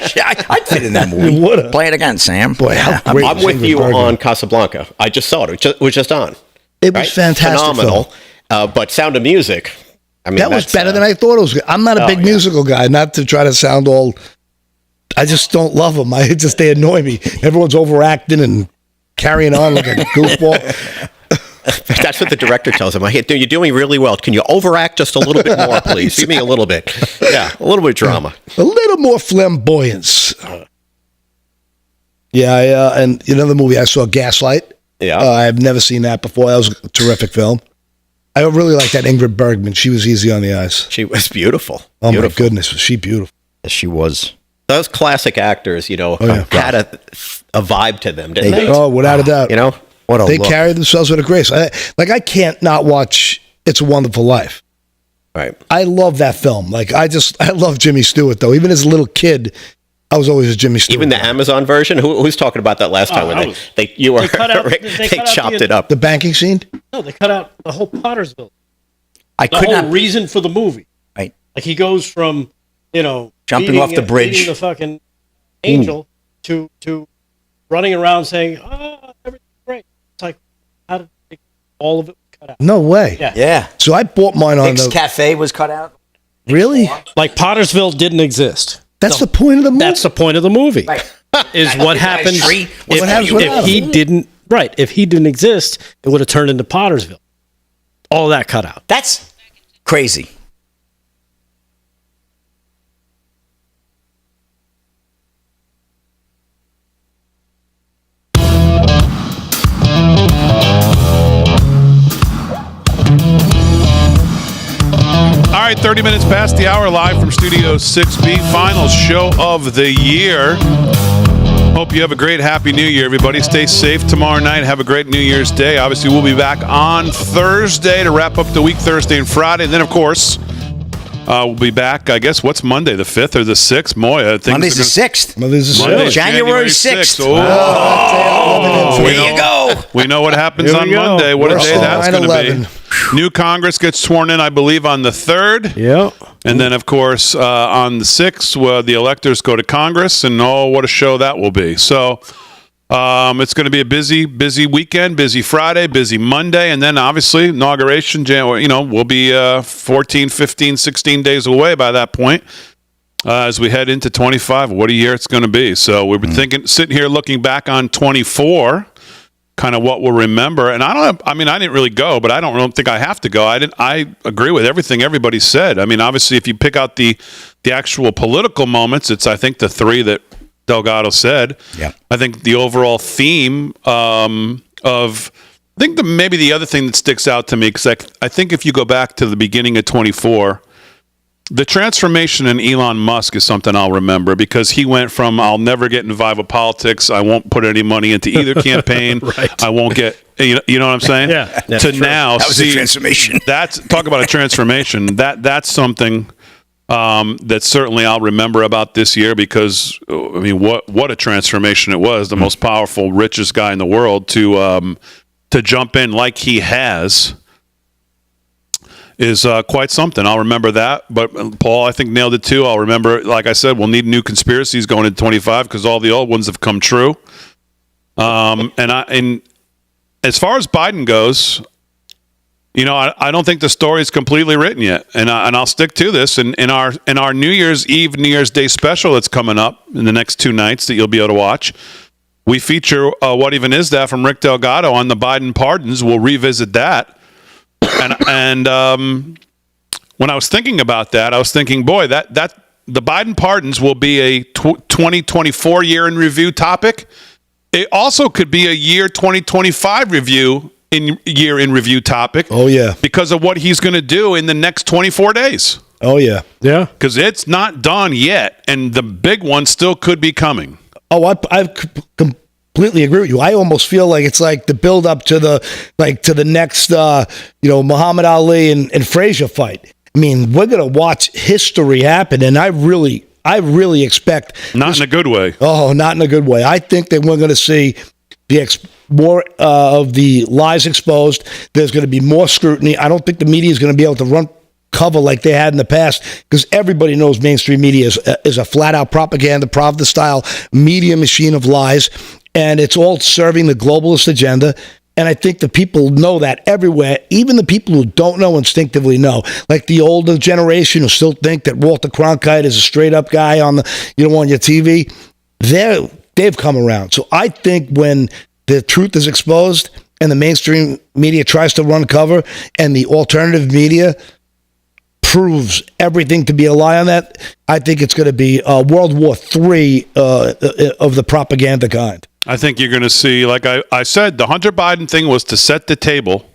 I'd fit in that movie. Play it again, Sam. Boy, how great I'm with you on Casablanca. I just saw it. It was just on. It was fantastic. Phenomenal. But Sound of Music, I mean, that was better than I thought it was. I'm not a big musical guy, not to try to sound all... I just don't love them. They annoy me. Everyone's overacting and carrying on like a goofball. That's what the director tells him. Hey, you're doing really well. Can you overact just a little bit more, please? Give me a little bit. Yeah, a little bit of drama. A little more flamboyance. Yeah, and another movie I saw, Gaslight. Yeah. I've never seen that before. That was a terrific film. I really like that Ingrid Bergman. She was easy on the eyes. She was beautiful. Oh, my goodness. Was she beautiful? Yes, she was. Those classic actors, had a vibe to them, didn't they? Oh, without a doubt. They carried themselves with a grace. I can't not watch It's a Wonderful Life. Right. I love that film. I love Jimmy Stewart, though. Even as a little kid, I was always a Jimmy Stewart. Even the Amazon version? Who's talking about that last time when they chopped it up? The banking scene? No, they cut out the whole Pottersville. The whole reason for the movie. Right. Like he goes from, jumping off the bridge, beating the fucking angel to running around saying, "Oh, everything's great." It's like, how did all of it cut out? No way. Yeah. So I bought mine on Nick's Cafe was cut out. Really? Like Pottersville didn't exist. That's the point of the movie. That's the point of the movie. Right. Is what happens if he didn't. Right. If he didn't exist, it would have turned into Pottersville. All that cut out. That's crazy. All right, 30 minutes past the hour, live from Studio 6B, final show of the year. Hope you have a great, happy New Year, everybody. Stay safe tomorrow night. Have a great New Year's Day. Obviously, we'll be back on Thursday to wrap up the week, Thursday and Friday. And then, of course, We'll be back, I guess, what's Monday, the 5th or the 6th? Moya, Monday's the 6th. Monday's the 6th. January 6th. Oh, There you go. We know what happens on Monday. What a day that's going to be. New Congress gets sworn in, I believe, on the 3rd. Yeah. And then, of course, on the 6th, the electors go to Congress, and what a show that will be. So it's going to be a busy weekend, busy Friday, busy Monday, and then, obviously, inauguration, we'll be 14, 15, 16 days away by that point as we head into 25. What a year it's going to be. So we've been sitting here looking back on 24, kind of what we'll remember. And I didn't really go, but I don't think I have to go. I agree with everything everybody said. I mean, obviously, if you pick out the actual political moments, it's, I think, the 3 that Delgado said. Yeah. I think the overall theme maybe the other thing that sticks out to me, because I think if you go back to the beginning of 24, the transformation in Elon Musk is something I'll remember, because he went from I'll never get involved with politics, I won't put any money into either campaign, right. I won't get, you know what I'm saying? Yeah. To now, that was a transformation. Talk about a transformation. That's something that certainly I'll remember about this year, because I mean, what a transformation it was. The most powerful, richest guy in the world to jump in like he has is quite something. I'll remember that. But Paul, I think, nailed it too. I'll remember, like I said, we'll need new conspiracies going into 25 because all the old ones have come true. And as far as Biden goes, I don't think the story is completely written yet, and I'll stick to this. In our New Year's Eve, New Year's Day special that's coming up in the next 2 nights that you'll be able to watch, we feature What Even Is That from Rick Delgado on the Biden pardons. We'll revisit that, and when I was thinking about that, I was thinking, boy, that the Biden pardons will be a 2024 year in review topic. It also could be a year 2025 year in review topic. Oh, yeah. Because of what he's going to do in the next 24 days. Oh, yeah. Yeah. Because it's not done yet, and the big one still could be coming. Oh, I completely agree with you. I almost feel like it's like the build up to the next Muhammad Ali and Frazier fight. I mean, we're going to watch history happen, and I really expect not in a good way. Oh, not in a good way. I think that we're going to see more of the lies exposed. There's going to be more scrutiny. I don't think the media is going to be able to run cover like they had in the past, because everybody knows mainstream media is a flat-out propaganda, Pravda-style media machine of lies, and it's all serving the globalist agenda. And I think the people know that everywhere. Even the people who don't know instinctively know. Like the older generation who still think that Walter Cronkite is a straight-up guy on on your TV, they've come around. So I think when the truth is exposed and the mainstream media tries to run cover and the alternative media proves everything to be a lie on that, I think it's going to be World War III of the propaganda kind. I think you're going to see, like I said, the Hunter Biden thing was to set the table,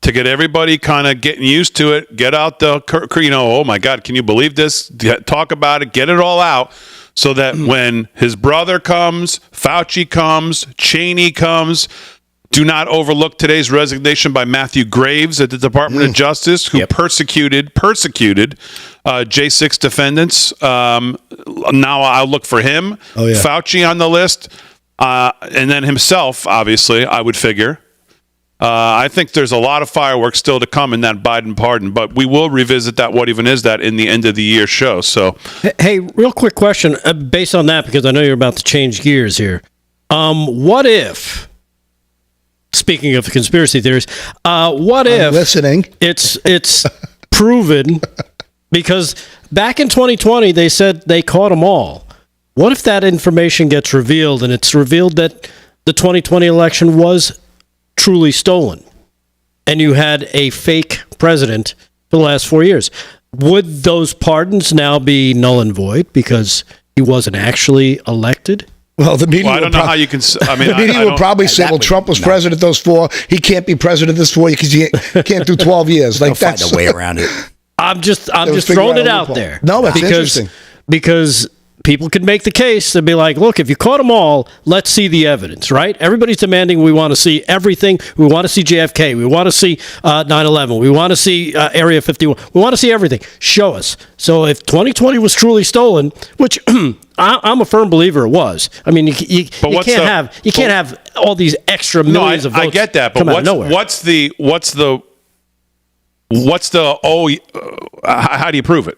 to get everybody kind of getting used to it, get out oh my God, can you believe this? Talk about it, get it all out, so that when his brother comes, Fauci comes, Cheney comes, do not overlook today's resignation by Matthew Graves at the Department of Justice, who persecuted J6 defendants. Now I'll look for him. Oh, yeah. Fauci on the list, and then himself, obviously, I would figure. I think there's a lot of fireworks still to come in that Biden pardon, but we will revisit that What Even Is That in the end of the year show. So, hey, real quick question based on that, because I know you're about to change gears here. What if, speaking of conspiracy theories, what if listening? It's proven, because back in 2020 they said they caught them all. What if that information gets revealed, and it's revealed that the 2020 election was truly stolen, and you had a fake president for the last 4 years? Would those pardons now be null and void because he wasn't actually elected? Well, the media. Well, I don't know how you can. I mean, the media would probably say, "Well, Trump was president those 4. He can't be president this 4 because he can't do 12 years." Like They'll find a way around it. I'm just throwing it out there. No, that's interesting. Because people could make the case and be like, look, if you caught them all, let's see the evidence, right? Everybody's demanding we want to see everything. We want to see JFK. We want to see 9/11. We want to see Area 51. We want to see everything. Show us. So if 2020 was truly stolen, which I'm a firm believer it was. I mean, you can't have all these extra millions of votes. I get that, but how do you prove it?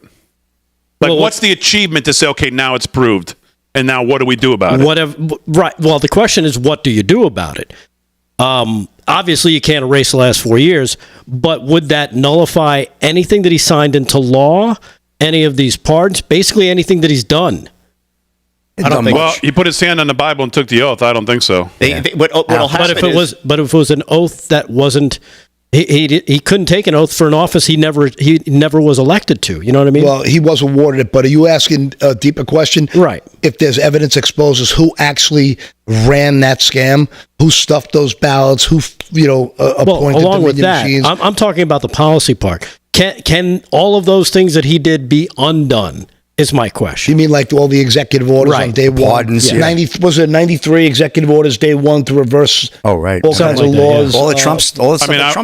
Like, what's the achievement to say, okay, now it's proved, and now what do we do about it? Right. Well, the question is, what do you do about it? Obviously, you can't erase the last 4 years, but would that nullify anything that he signed into law, any of these pardons, basically anything that he's done? I don't think. Well, he put his hand on the Bible and took the oath. I don't think so. But if it was an oath that wasn't. He couldn't take an oath for an office he never was elected to. You know what I mean? Well, he was awarded it, but are you asking a deeper question? Right. If there's evidence exposes who actually ran that scam, who stuffed those ballots, who appointed along the with that, machines. I'm talking about the policy part. Can all of those things that he did be undone? Is my question. You mean like all the executive orders on day one? Pardons, yeah. Was it 93 executive orders day one to reverse all kinds of laws? All the Trump's.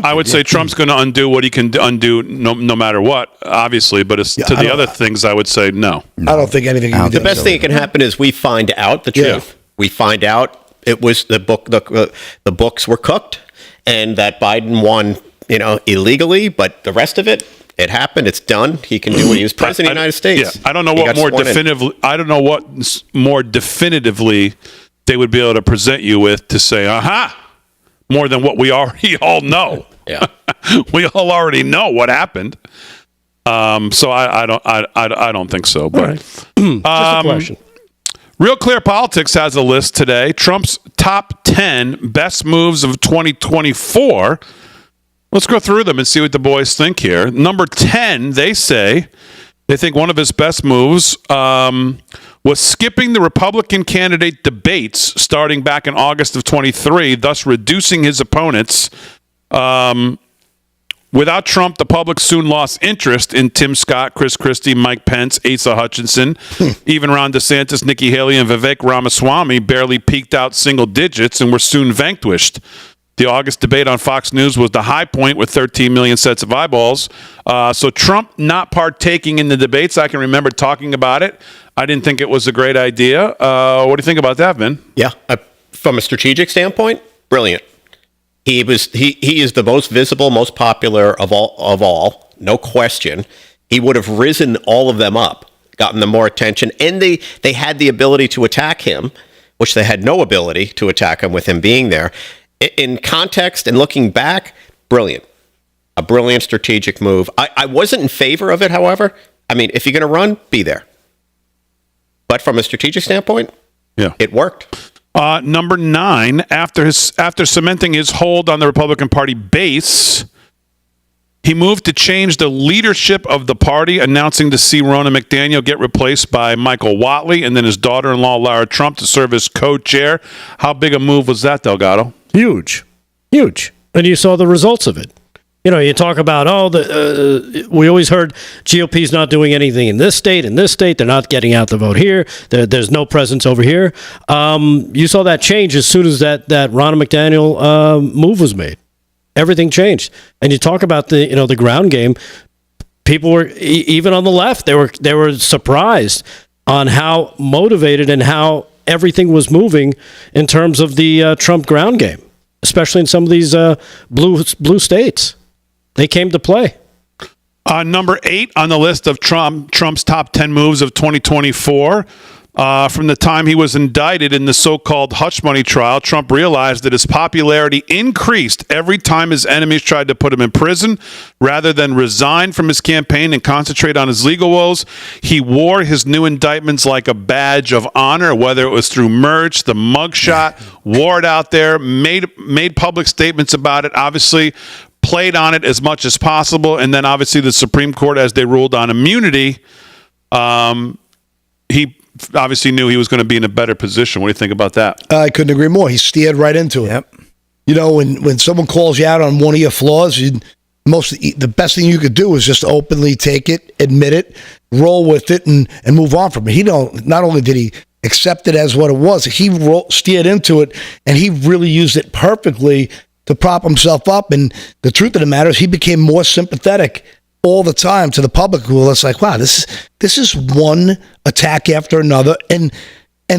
I would say Trump's going to undo what he can undo no matter what, obviously. But the other things, I would say no. I don't think anything. The best thing that can happen is we find out the truth. Yeah. We find out it was the books were cooked, and that Biden won, illegally. But the rest of it. It happened. It's done. He can do what he was president of the United States. Yeah, I don't know what more definitively. I don't know what more definitively they would be able to present you with to say, more than what we already all know. Yeah, we all already know what happened. So I don't think so. But Just a question. Real Clear Politics has a list today. Trump's top 10 best moves of 2024. Let's go through them and see what the boys think here. Number 10, they think one of his best moves was skipping the Republican candidate debates starting back in August of 23, thus reducing his opponents. Without Trump, the public soon lost interest in Tim Scott, Chris Christie, Mike Pence, Asa Hutchinson. Even Ron DeSantis, Nikki Haley, and Vivek Ramaswamy barely peaked out single digits and were soon vanquished. The August debate on Fox News was the high point with 13 million sets of eyeballs. So Trump not partaking in the debates, I can remember talking about it. I didn't think it was a great idea. What do you think about that, Vin? Yeah, from a strategic standpoint, brilliant. He is the most visible, most popular of all, no question. He would have risen all of them up, gotten them more attention, and they had the ability to attack him, which they had no ability to attack him with him being there. In context and looking back, brilliant. A brilliant strategic move. I wasn't in favor of it, however. I mean, if you're going to run, be there. But from a strategic standpoint, it worked. Number 9, after cementing his hold on the Republican Party base, he moved to change the leadership of the party, announcing to see Ronna McDaniel get replaced by Michael Whatley and then his daughter-in-law, Lara Trump, to serve as co-chair. How big a move was that, Delgado? Huge. And you saw the results of it. You talk about, we always heard GOP's not doing anything in this state, they're not getting out the vote here, there's no presence over here. You saw that change as soon as that Ronna McDaniel move was made. Everything changed. And you talk about the ground game, people were, even on the left, they were surprised on how motivated and how everything was moving in terms of the Trump ground game, especially in some of these blue states. They came to play. Number 8 on the list of Trump's top 10 moves of 2024. From the time he was indicted in the so-called hush money trial, Trump realized that his popularity increased every time his enemies tried to put him in prison. Rather than resign from his campaign and concentrate on his legal woes, he wore his new indictments like a badge of honor, whether it was through merch, the mugshot, wore it out there, made public statements about it, obviously played on it as much as possible, and then obviously the Supreme Court, as they ruled on immunity, he obviously knew he was going to be in a better position. What do you think about that? I couldn't agree more. He steered right into it. Yep. When someone calls you out on one of your flaws, the best thing you could do is just openly take it, admit it, roll with it, and move on from it. Not only did he accept it as what it was, he steered into it, and he really used it perfectly to prop himself up. And the truth of the matter is he became more sympathetic all the time to the public, who was like, wow, this is one attack after another. And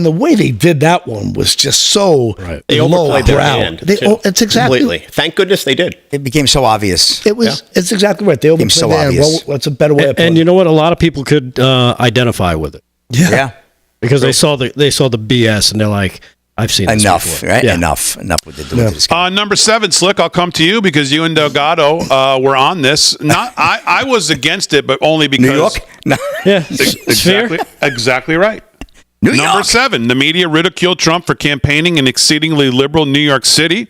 the way they did that one was just so They overplayed their hand. It's exactly completely. Thank goodness they did. It became so obvious. It's exactly right. They overplayed so their hand. obvious. Well, that's a better way of putting it. And you know what? A lot of people could identify with it. Yeah. Because they saw the BS and they're like, I've seen this Enough, before. right? Yeah. Enough with this guy. Number 7, Slick, I'll come to you because you and Delgado were on this. I was against it, but only because New York? No. Yeah, it's fair. Exactly right. New Number York. 7, the media ridiculed Trump for campaigning in exceedingly liberal New York City.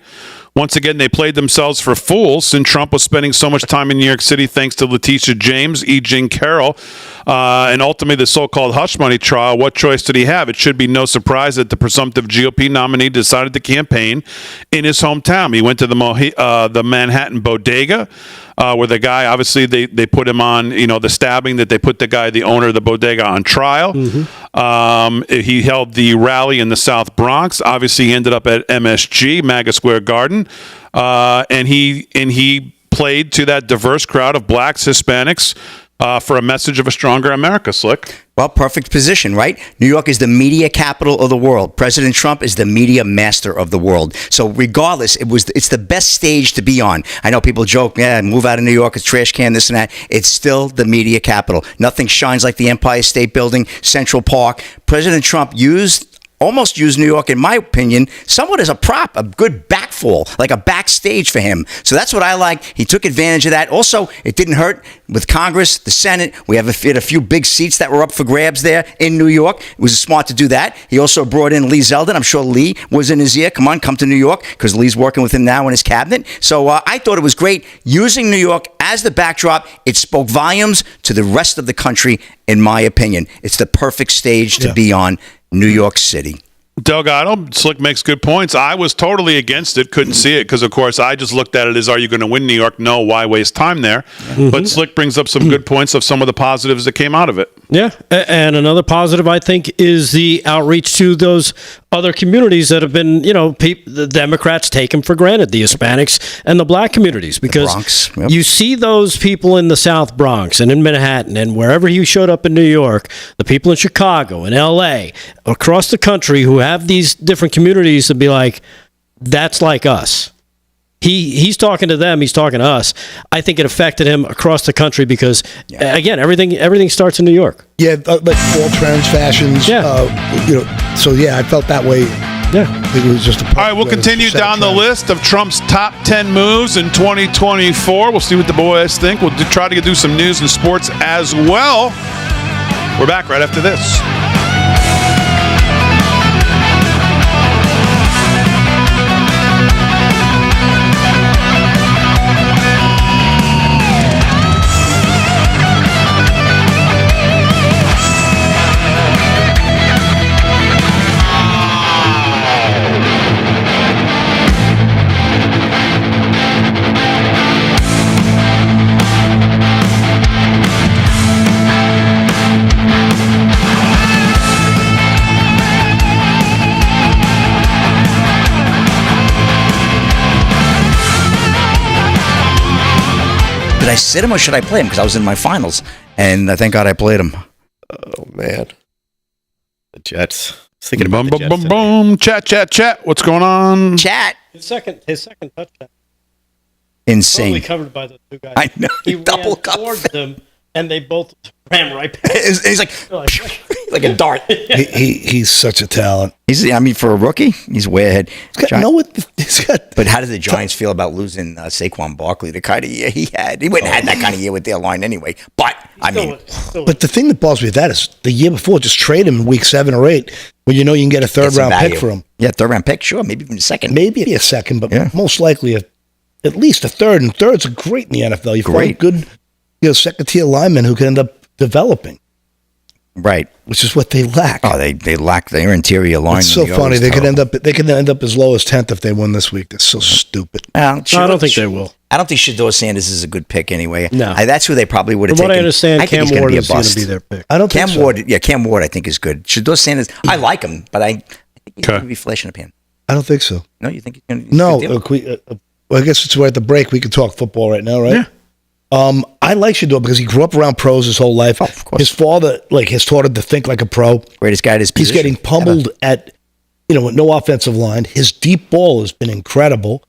Once again, they played themselves for fools since Trump was spending so much time in New York City thanks to Letitia James, E. Jean Carroll, and ultimately the so-called hush money trial. What choice did he have? It should be no surprise that the presumptive GOP nominee decided to campaign in his hometown. He went to the Manhattan bodega, where the guy, obviously, they put him on, the stabbing that they put the owner of the bodega on trial. He held the rally in the South Bronx. Obviously, he ended up at MSG, MAGA Square Garden, and he played to that diverse crowd of blacks, Hispanics, for a message of a stronger America, Slick. Well, perfect position, right? New York is the media capital of the world. President Trump is the media master of the world. So regardless, it's the best stage to be on. I know people joke, move out of New York, it's trash can, this and that. It's still the media capital. Nothing shines like the Empire State Building, Central Park. President Trump almost used New York, in my opinion, somewhat as a prop, a good backfall, like a backstage for him. So that's what I like. He took advantage of that. Also, it didn't hurt with Congress, the Senate. We had a few big seats that were up for grabs there in New York. It was smart to do that. He also brought in Lee Zeldin. I'm sure Lee was in his ear. Come to New York, because Lee's working with him now in his cabinet. So I thought it was great using New York as the backdrop. It spoke volumes to the rest of the country, in my opinion. It's the perfect stage to be on. New York City. Delgado, Slick makes good points. I was totally against it, couldn't see it, because, of course, I just looked at it as, are you going to win New York? No, why waste time there? But Slick brings up some good points of some of the positives that came out of it. Yeah, and another positive, I think, is the outreach to those other communities that have been, the Democrats take them for granted, the Hispanics and the black communities, because the Bronx, yep. You see those people in the South Bronx and in Manhattan and wherever he showed up in New York, the people in Chicago and L.A., across the country who have these different communities to be like, that's like us. He's talking to them. He's talking to us. I think it affected him across the country because, again, everything starts in New York. Yeah, like fall trends, fashions. Yeah. So I felt that way. Yeah. I think it was just a. All right, we'll continue down the list of Trump's top 10 moves in 2024. We'll see what the boys think. We'll try to do some news and sports as well. We're back right after this. Did I sit him or should I play him? Because I was in my finals, and thank God I played him. Oh, man. The Jets. I was thinking about Boom, the boom, Jets boom, today. boom. Chat. What's going on? Chat. His second touchdown. Insane. Totally covered by the two guys. I know. He Double ran towards them, and they both ran right past. He's like, like a dart. He's such a talent. For a rookie, he's way ahead. But how did the Giants feel about losing Saquon Barkley, the kind of year he had? He wouldn't have had that kind of year with their line anyway. But, But the thing that bothers me with that is the year before, just trade him in week 7 or 8 when you know you can get a third-round pick for him. Yeah, third-round pick, sure. Maybe even a second. Maybe a second, but most likely at least a third. And thirds are great in the NFL. You find good second-tier linemen who can end up developing. Right. Which is what they lack. Oh, they lack their interior line. It's so funny. They could end up as low as 10th if they win this week. That's so stupid. No, I don't think they will. I don't think Shedeur Sanders is a good pick anyway. No. That's who they probably would have From taken. what I understand, think Cam he's gonna Ward be a is going to bust. be their pick. I don't think Cam so. Ward, Cam Ward, I think is good. Shedeur Sanders, I like him, but I think he's going to be flash in the pan. I don't think so. No, you think he's going to? No, well, I guess it's we're at the break. We can talk football right now, right? Yeah. I like Shedeur because he grew up around pros his whole life. Oh, of course. His father, has taught him to think like a pro. Greatest guy at his He's position. getting pummeled at, with no offensive line. His deep ball has been incredible,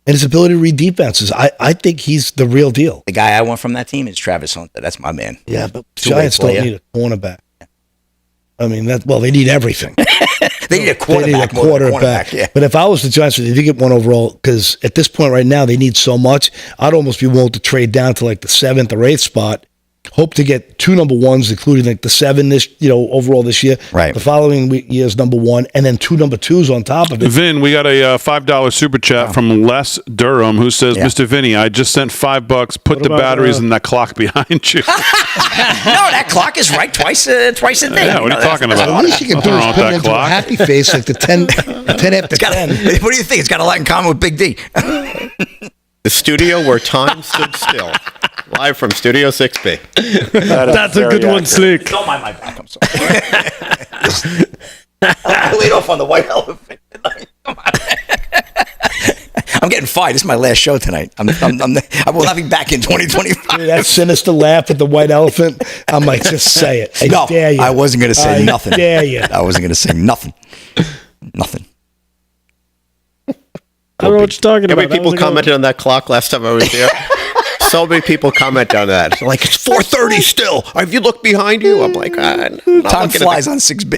and his ability to read defenses. I think he's the real deal. The guy I want from that team is Travis Hunter. That's my man. Yeah, but Two-way Giants don't player. need a cornerback. I mean, they need everything. They need a quarterback. They need a more than quarterback. yeah. But if I was the Giants, if you get one overall, because at this point right now they need so much, I'd almost be willing to trade down to like the 7th or 8th spot. Hope to get 2 number ones, including like the 7 this, overall this year. Right. The following year's number 1, and then 2 number 2s on top of it. Vin, we got a $5 super chat from Les Durham who says, Yeah. Mr. Vinny, I just sent $5. Put the about, batteries in that clock behind you. No, that clock is right twice a day. Yeah, what are you talking about? At least you can do Nothing is wrong with put it that into clock. a happy face like the 10 after 10. What do you think? It's got a lot in common with Big D. The studio where time stood still. Live from Studio 6B. That's a good one, Slick. Don't mind my back. I'm sorry. I laid off on the white elephant. Come on. I'm getting fired. This is my last show tonight. I will not be back in 2025. That sinister laugh at the white elephant. I'm like, just say it. I No, dare you. I wasn't going to say I nothing. dare you. I wasn't going to say nothing. Nothing. I don't know what you're talking How about. many people commented on that clock last time I was here? So many people comment on that. They're like, it's 4:30 still. Have you looked behind you? I'm like, Time flies on 6B.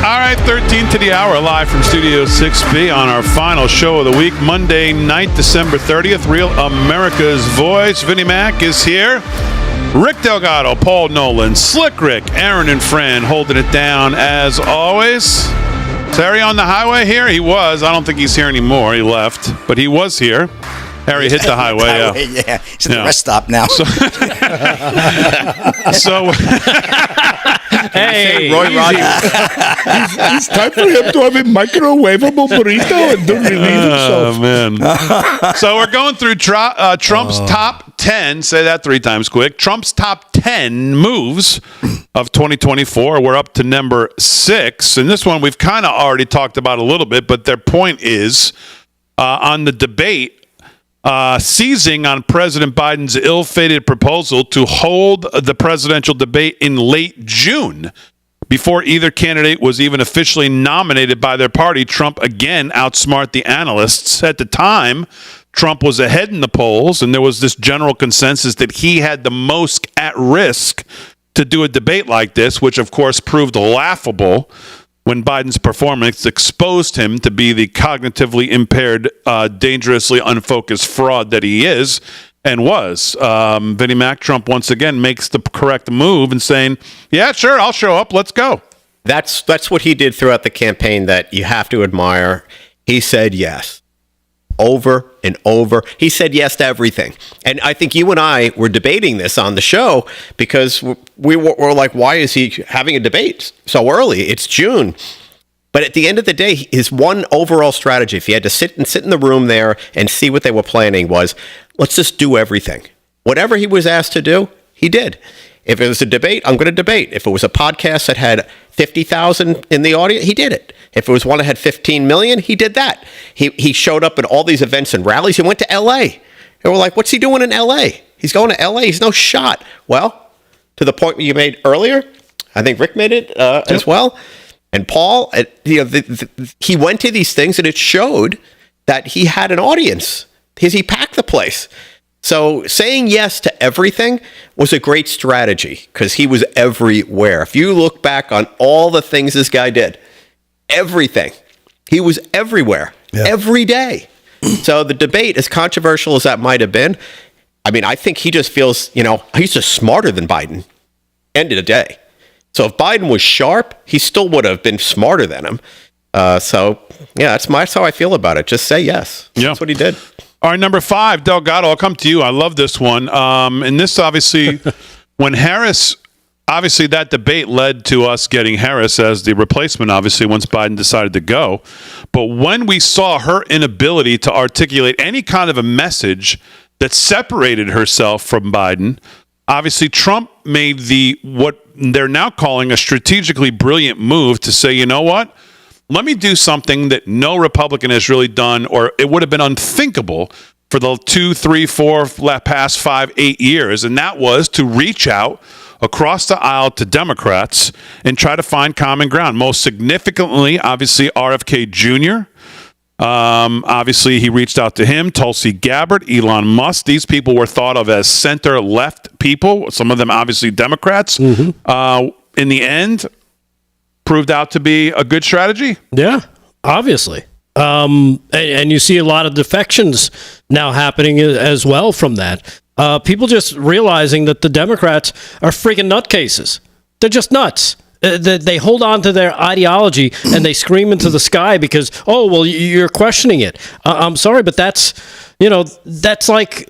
All right, 13 to the hour, live from Studio 6B on our final show of the week, Monday night, December 30th. Real America's Voice. Vinnie Mac is here. Rick Delgado, Paul Nolan, Slick Rick, Aaron and Fran holding it down as always. Is Harry on the highway here? He was. I don't think he's here anymore. He left, but he was here. Harry hit the highway. Yeah. He's at the rest stop now. So Hey, Roy Rogers. It's time for him to have a microwavable burrito and don't relieve himself. Oh, man. So we're going through Trump's top 10. Say that 3 times quick. Trump's top 10 moves of 2024. We're up to number 6. And this one we've kind of already talked about a little bit, but their point is on the debate, seizing on President Biden's ill-fated proposal to hold the presidential debate in late June. Before either candidate was even officially nominated by their party, Trump again outsmarted the analysts. At the time, Trump was ahead in the polls, and there was this general consensus that he had the most at risk to do a debate like this, which of course proved laughable when Biden's performance exposed him to be the cognitively impaired, dangerously unfocused fraud that he is and was. Vinnie Mac, Trump once again makes the correct move and saying, yeah, sure, I'll show up. Let's go. That's what he did throughout the campaign that you have to admire. He said yes. Over and over. He said yes to everything. And I think you and I were debating this on the show because we were like, why is he having a debate so early? It's June. But at the end of the day, his one overall strategy, if he had to sit in the room there and see what they were planning, was let's just do everything. Whatever he was asked to do, he did. If it was a debate, I'm going to debate. If it was a podcast that had 50,000 in the audience, he did it. If it was one that had 15 million, he did that. He showed up at all these events and rallies. He went to L.A. They were like, what's he doing in L.A.? He's going to L.A. He's no shot. Well, to the point you made earlier, I think Rick made it as well. And Paul, he went to these things and it showed that he had an audience because he packed the place. So saying yes to everything was a great strategy because he was everywhere. If you look back on all the things this guy did, everything, he was everywhere, every day. So the debate, as controversial as that might have been, I mean, I think he just feels, he's just smarter than Biden. End of the day. So if Biden was sharp, he still would have been smarter than him. That's how I feel about it. Just say yes. Yeah. That's what he did. All right, number 5, Delgado, I'll come to you. I love this one. And this, obviously, when Harris obviously that debate led to us getting Harris as the replacement, obviously, once Biden decided to go. But when we saw her inability to articulate any kind of a message that separated herself from Biden, obviously Trump made what they're now calling a strategically brilliant move to say, you know what? Let me do something that no Republican has really done, or it would have been unthinkable for the 2, 3, 4, past 5, 8 years. And that was to reach out across the aisle to Democrats and try to find common ground. Most significantly, obviously, RFK Jr. Obviously, he reached out to him, Tulsi Gabbard, Elon Musk. These people were thought of as center-left people, some of them obviously Democrats. In the end, proved out to be a good strategy. Yeah, obviously. And you see a lot of defections now happening as well from that. People just realizing that the Democrats are freaking nutcases. They're just nuts. They hold on to their ideology and they scream into the sky because, oh, well, you're questioning it. I'm sorry, but that's like,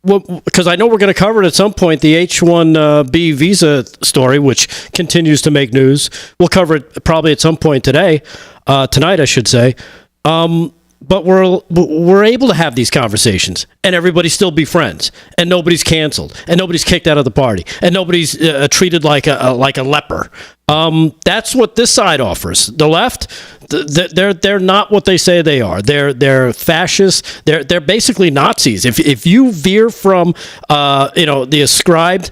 because I know we're going to cover it at some point, the H-1B visa story, which continues to make news. We'll cover it probably at some point tonight, I should say. But we're able to have these conversations, and everybody still be friends, and nobody's canceled, and nobody's kicked out of the party, and nobody's treated like a leper. That's what this side offers. The left, they're not what they say they are. They're fascists. They're basically Nazis. If you veer from the ascribed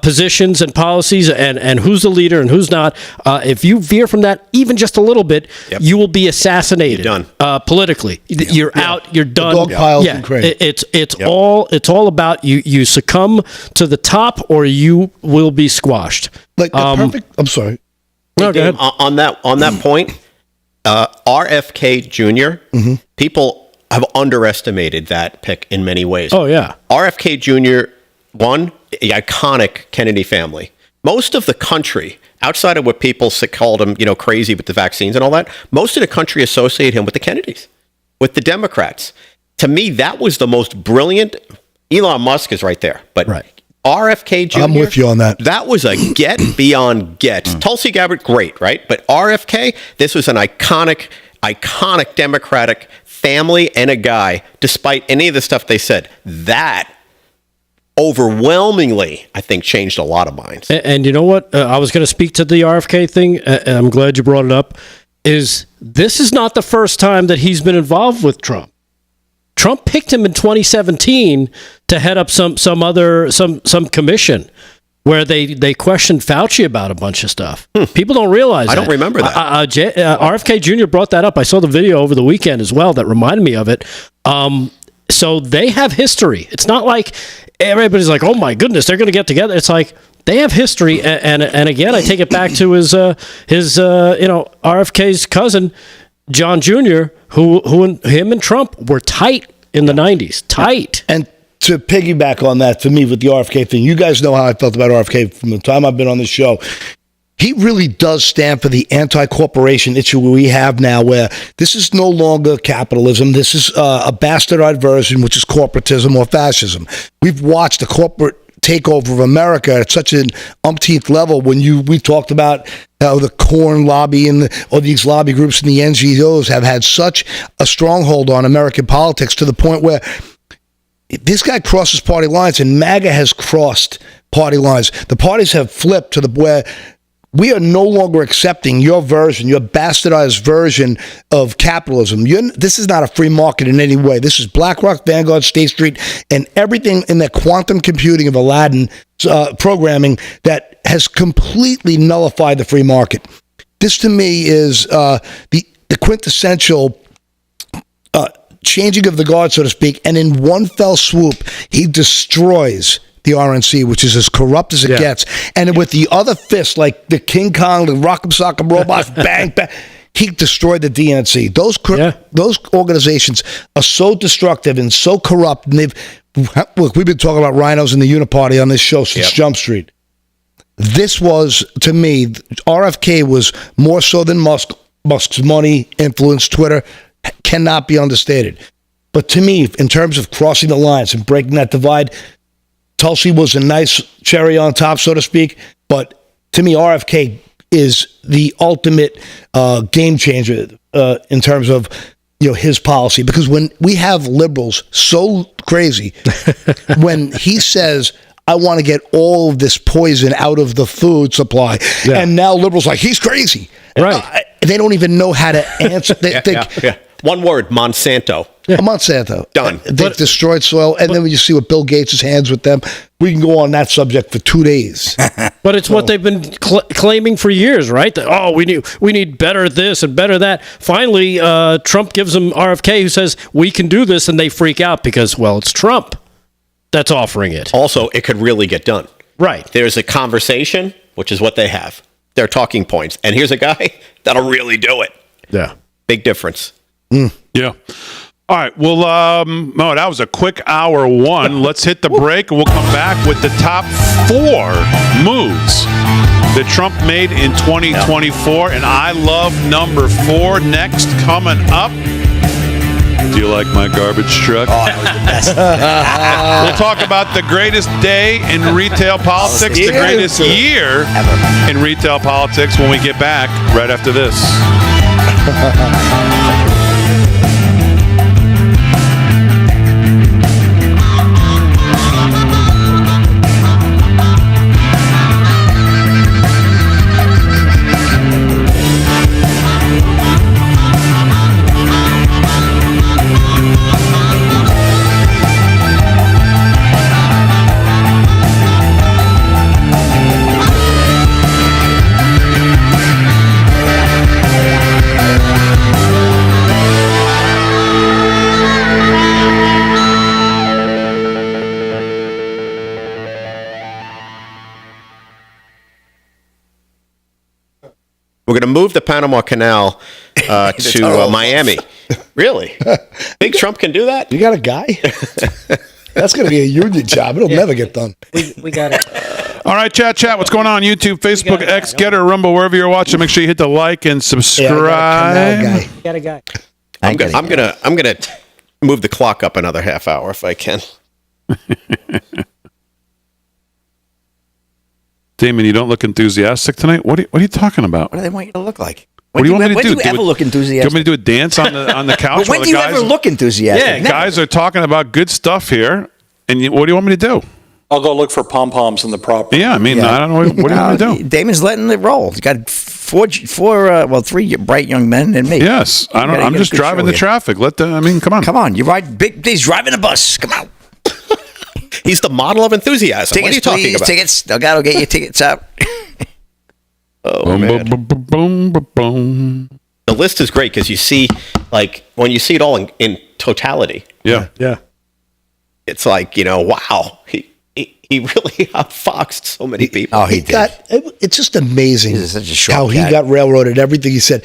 positions and policies and who's the leader and who's not, if you veer from that even just a little bit, you will be assassinated. You're done. Politically. You're out. You're done. The dog piles and crazy. It's all about you succumb to the top or you will be squashed. Like the perfect. I'm sorry. No, go ahead. On that point, RFK Jr. People have underestimated that pick in many ways. Oh yeah, RFK Jr. The iconic Kennedy family. Most of the country, outside of what people called him, crazy with the vaccines and all that, most of the country associate him with the Kennedys, with the Democrats. To me, that was the most brilliant. Elon Musk is right there, but right. RFK Jr. I'm with you on that. That was a get beyond get. Tulsi Gabbard, great, right? But RFK, this was an iconic Democratic family and a guy, despite any of the stuff they said. That overwhelmingly, I think, changed a lot of minds. And you know what? I was going to speak to the RFK thing, and I'm glad you brought it up. This is not the first time that he's been involved with Trump. Trump picked him in 2017 to head up some commission where they questioned Fauci about a bunch of stuff. People don't realize I don't remember that. RFK Jr. brought that up. I saw the video over the weekend as well that reminded me of it. So they have history. It's not like everybody's like, oh my goodness, they're going to get together. It's like they have history. And again, I take it back to his RFK's cousin, John Jr., who him and Trump were tight in the 90s. Tight. And to piggyback on that, to me, with the RFK thing, you guys know how I felt about RFK from the time I've been on the show. He really does stand for the anti-corporation issue we have now, where this is no longer capitalism. This is a bastardized version, which is corporatism or fascism. We've watched the corporate takeover of America at such an umpteenth level. When we talked about how the Corn lobby and all these lobby groups and the NGOs have had such a stronghold on American politics to the point where this guy crosses party lines, and MAGA has crossed party lines. The parties have flipped to where we are no longer accepting your version, your bastardized version of capitalism. This is not a free market in any way. This is BlackRock, Vanguard, State Street, and everything in the quantum computing of Aladdin programming that has completely nullified the free market. This, to me, is the quintessential changing of the guard, so to speak, and in one fell swoop, he destroys the RNC, which is as corrupt as it gets. And with the other fist, like the King Kong, the Rock'em Sock'em Robots, bang, bang, he destroyed the DNC. Those organizations are so destructive and so corrupt. And we've been talking about rhinos and the Uniparty on this show since Jump Street. This was, to me, RFK was more so than Musk. Musk's money, influence, Twitter, cannot be understated. But to me, in terms of crossing the lines and breaking that divide, Tulsi was a nice cherry on top, so to speak. But to me, RFK is the ultimate game changer in terms of his policy. Because when we have liberals so crazy, when he says, I want to get all of this poison out of the food supply, and now liberals like, he's crazy. Right. They don't even know how to answer. They think, One word, Monsanto. Monsanto. Done. They've destroyed soil. And then when you see what Bill Gates' hands with them, we can go on that subject for 2 days. But it's what they've been claiming for years, right? That, we need better this and better that. Finally, Trump gives them RFK who says, we can do this, and they freak out because, well, it's Trump that's offering it. Also, it could really get done. Right. There's a conversation, which is what they have. Their talking points. And here's a guy that'll really do it. Yeah. Big difference. Yeah. All right. Well, no, that was a quick hour one. Let's hit the break, and we'll come back with the top 4 moves that Trump made in 2024. And I love number 4 next coming up. Do you like my garbage truck? Oh, that was the best. We'll talk about the greatest day in retail politics, the greatest year in retail politics when we get back right after this. We're going to move the Panama Canal to Miami. Really? Think Trump can do that? You got a guy? That's going to be a union job. It'll never get done. We got it. All right, chat. What's going on? YouTube, Facebook, X, Getter, Rumble, wherever you're watching. Make sure you hit the like and subscribe. We got a guy. I'm gonna move the clock up another half hour if I can. Damon, you don't look enthusiastic tonight. What are you talking about? What do they want you to look like? What do you want me to do? When do you ever look Do you enthusiastic? want me to do a dance on the couch? When while do the you ever look enthusiastic? Yeah, Never. guys are talking about good stuff here, and what do you want me to do? I'll go look for pom-poms in the property. Yeah, I mean, I don't know. What do you want me to do? Damon's letting it roll. He's got three bright young men and me. Yes, I don't. I'm just driving the traffic. Come on. Come on, you ride big. He's driving a bus. Come on. He's the model of enthusiasm. Tickets, what are you talking please, about? Tickets. I'll get your tickets out. Oh, man. Boom. The list is great because you see, like, when you see it all in totality, Yeah. it's like, wow, he really outfoxed so many people. Oh, he did. It's just amazing He's such a sharp how he cat. got railroaded. Everything he said,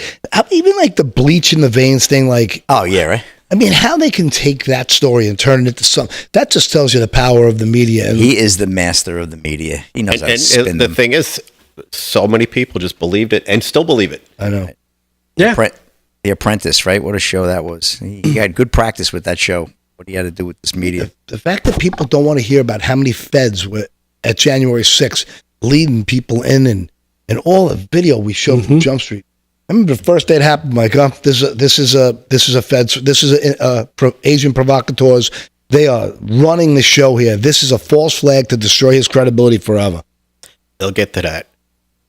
even like the bleach in the veins thing. Like, Oh yeah, right. I mean, how they can take that story and turn it into something that just tells you the power of the media. And He is the master of the media. He knows how to spin And the them. thing is, so many people just believed it and still believe it. I know. Yeah. The Apprentice, right? What a show that was. He had good practice with that show. What he had to do with this media. The fact that people don't want to hear about how many feds were at January 6th leading people in and all the video we showed from Jump Street. I remember the first day it happened, like, this is a feds, this is Asian provocateurs. They are running the show here. This is a false flag to destroy his credibility forever. They'll get to that.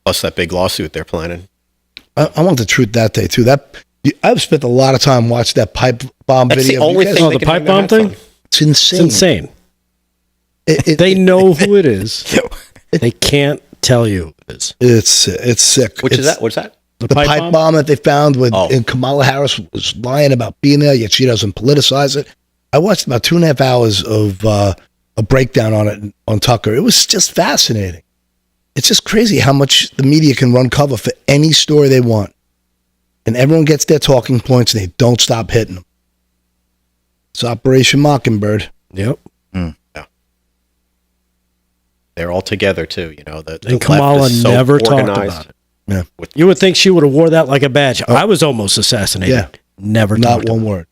Plus that big lawsuit they're planning. I want the truth that day too. I've spent a lot of time watching that pipe bomb That's video. the only because thing. The pipe bomb thing? It's insane. It's insane. They know who it is. They can't tell you who it is. It's sick. Which is that? What's that? The pipe bomb that they found and Kamala Harris was lying about being there, yet she doesn't politicize it. I watched about 2.5 hours of a breakdown on it on Tucker. It was just fascinating. It's just crazy how much the media can run cover for any story they want. And everyone gets their talking points and they don't stop hitting them. It's Operation Mockingbird. Yep. Yeah. They're all together too. The And left Kamala is so never talked organized. about it. Yeah. You would think she would have wore that like a badge. I was almost assassinated. Yeah. Never Not talked one about it. word.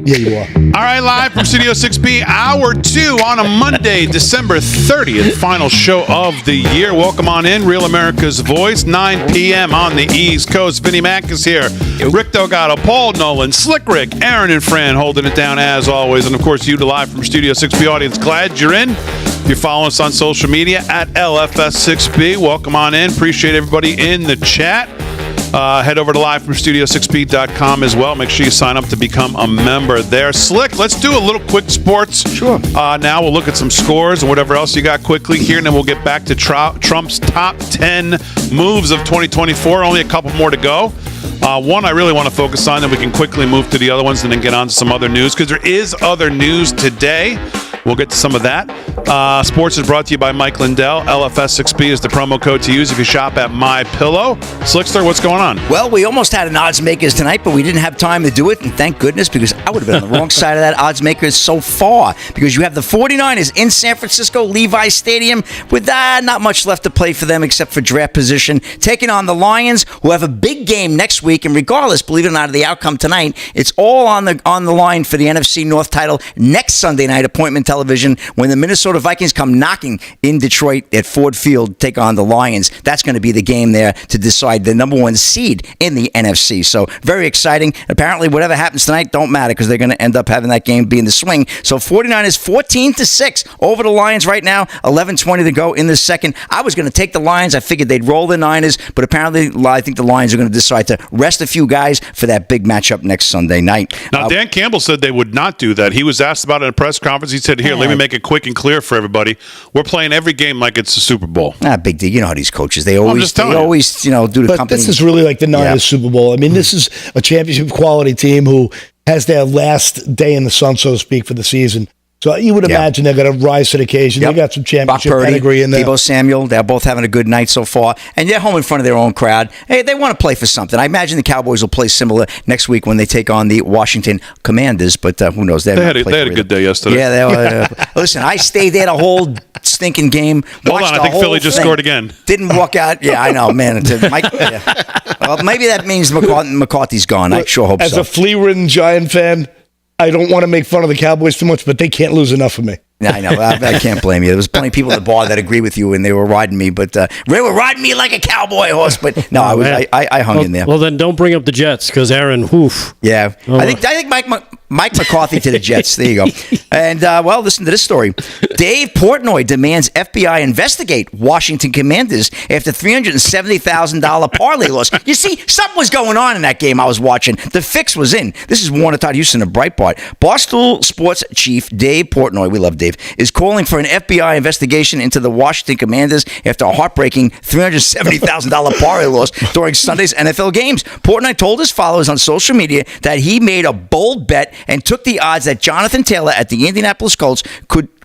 Yeah, you are. All right, live from Studio 6B, Hour 2 on a Monday, December 30th, final show of the year. Welcome on in, Real America's Voice, 9 p.m. on the East Coast. Vinnie Mac is here. Rick Delgado, Paul Nolan, Slick Rick, Aaron and Fran holding it down as always. And, of course, you, the live from Studio 6B audience. Glad you're in. If you're following us on social media, at LFS6B, welcome on in. Appreciate everybody in the chat. Head over to livefromstudio6b.com as well. Make sure you sign up to become a member there. Slick, let's do a little quick sports. Sure. Now we'll look at some scores and whatever else you got quickly here, and then we'll get back to Trump's top 10 moves of 2024. Only a couple more to go. One I really want to focus on, then we can quickly move to the other ones and then get on to some other news, because there is other news today. We'll get to some of that. Sports is brought to you by Mike Lindell. LFS6B is the promo code to use if you shop at MyPillow. Slickster, what's going on? Well, we almost had an odds makers tonight, but we didn't have time to do it, and thank goodness, because I would have been on the wrong side of that odds makers so far, because you have the 49ers in San Francisco, Levi Stadium, with not much left to play for them except for draft position, taking on the Lions, who have a big game next week, and regardless, believe it or not, of the outcome tonight, it's all on the line for the NFC North title next Sunday night, appointment television, when the Minnesota Vikings come knocking in Detroit at Ford Field, take on the Lions. That's going to be the game there to decide the number one seed in the NFC. So very exciting. Apparently, whatever happens tonight don't matter, because they're going to end up having that game be in the swing. So 49ers 14-6 over the Lions right now. 11:20 to go in the second. I was going to take the Lions. I figured they'd roll the Niners, but apparently I think the Lions are going to decide to rest a few guys for that big matchup next Sunday night. Now, Dan Campbell said they would not do that. He was asked about it in a press conference. He said, here, let me make it quick and clear for everybody. We're playing every game like it's the Super Bowl. Big deal. You know how these coaches, they always do the But company. this is really like the Niners Super Bowl. I mean, this is a championship quality team who has their last day in the sun, so to speak, for the season. So you would imagine they're going to rise to the occasion. They got some championship pedigree in there. Deebo Samuel, they're both having a good night so far. And they're home in front of their own crowd. Hey, they want to play for something. I imagine the Cowboys will play similar next week when they take on the Washington Commanders, but who knows? They had a good day yesterday. Yeah, listen, I stayed there the whole stinking game. Hold on, I think Philly just scored again. Didn't walk out. Yeah, I know, man. Well, maybe that means McCarthy's gone. I sure hope so. As a flea-ridden Giant fan, I don't want to make fun of the Cowboys too much, but they can't lose enough of me. Yeah, I know. I can't blame you. There was plenty of people at the bar that agree with you, and they were riding me, but they were riding me like a cowboy horse. But no, I hung in there. Well, then don't bring up the Jets, because Aaron, oof. Yeah, I think Mike McCarthy to the Jets. There you go. And well, listen to this story. Dave Portnoy demands FBI investigate Washington Commanders after $370,000 parlay loss. You see, something was going on in that game I was watching. The fix was in. This is Warner Todd Houston of Breitbart. Barstool Sports chief Dave Portnoy, we love Dave, is calling for an FBI investigation into the Washington Commanders after a heartbreaking $370,000 parlay loss during Sunday's NFL games. Portnoy told his followers on social media that he made a bold bet and took the odds that Jonathan Taylor at the Indianapolis Colts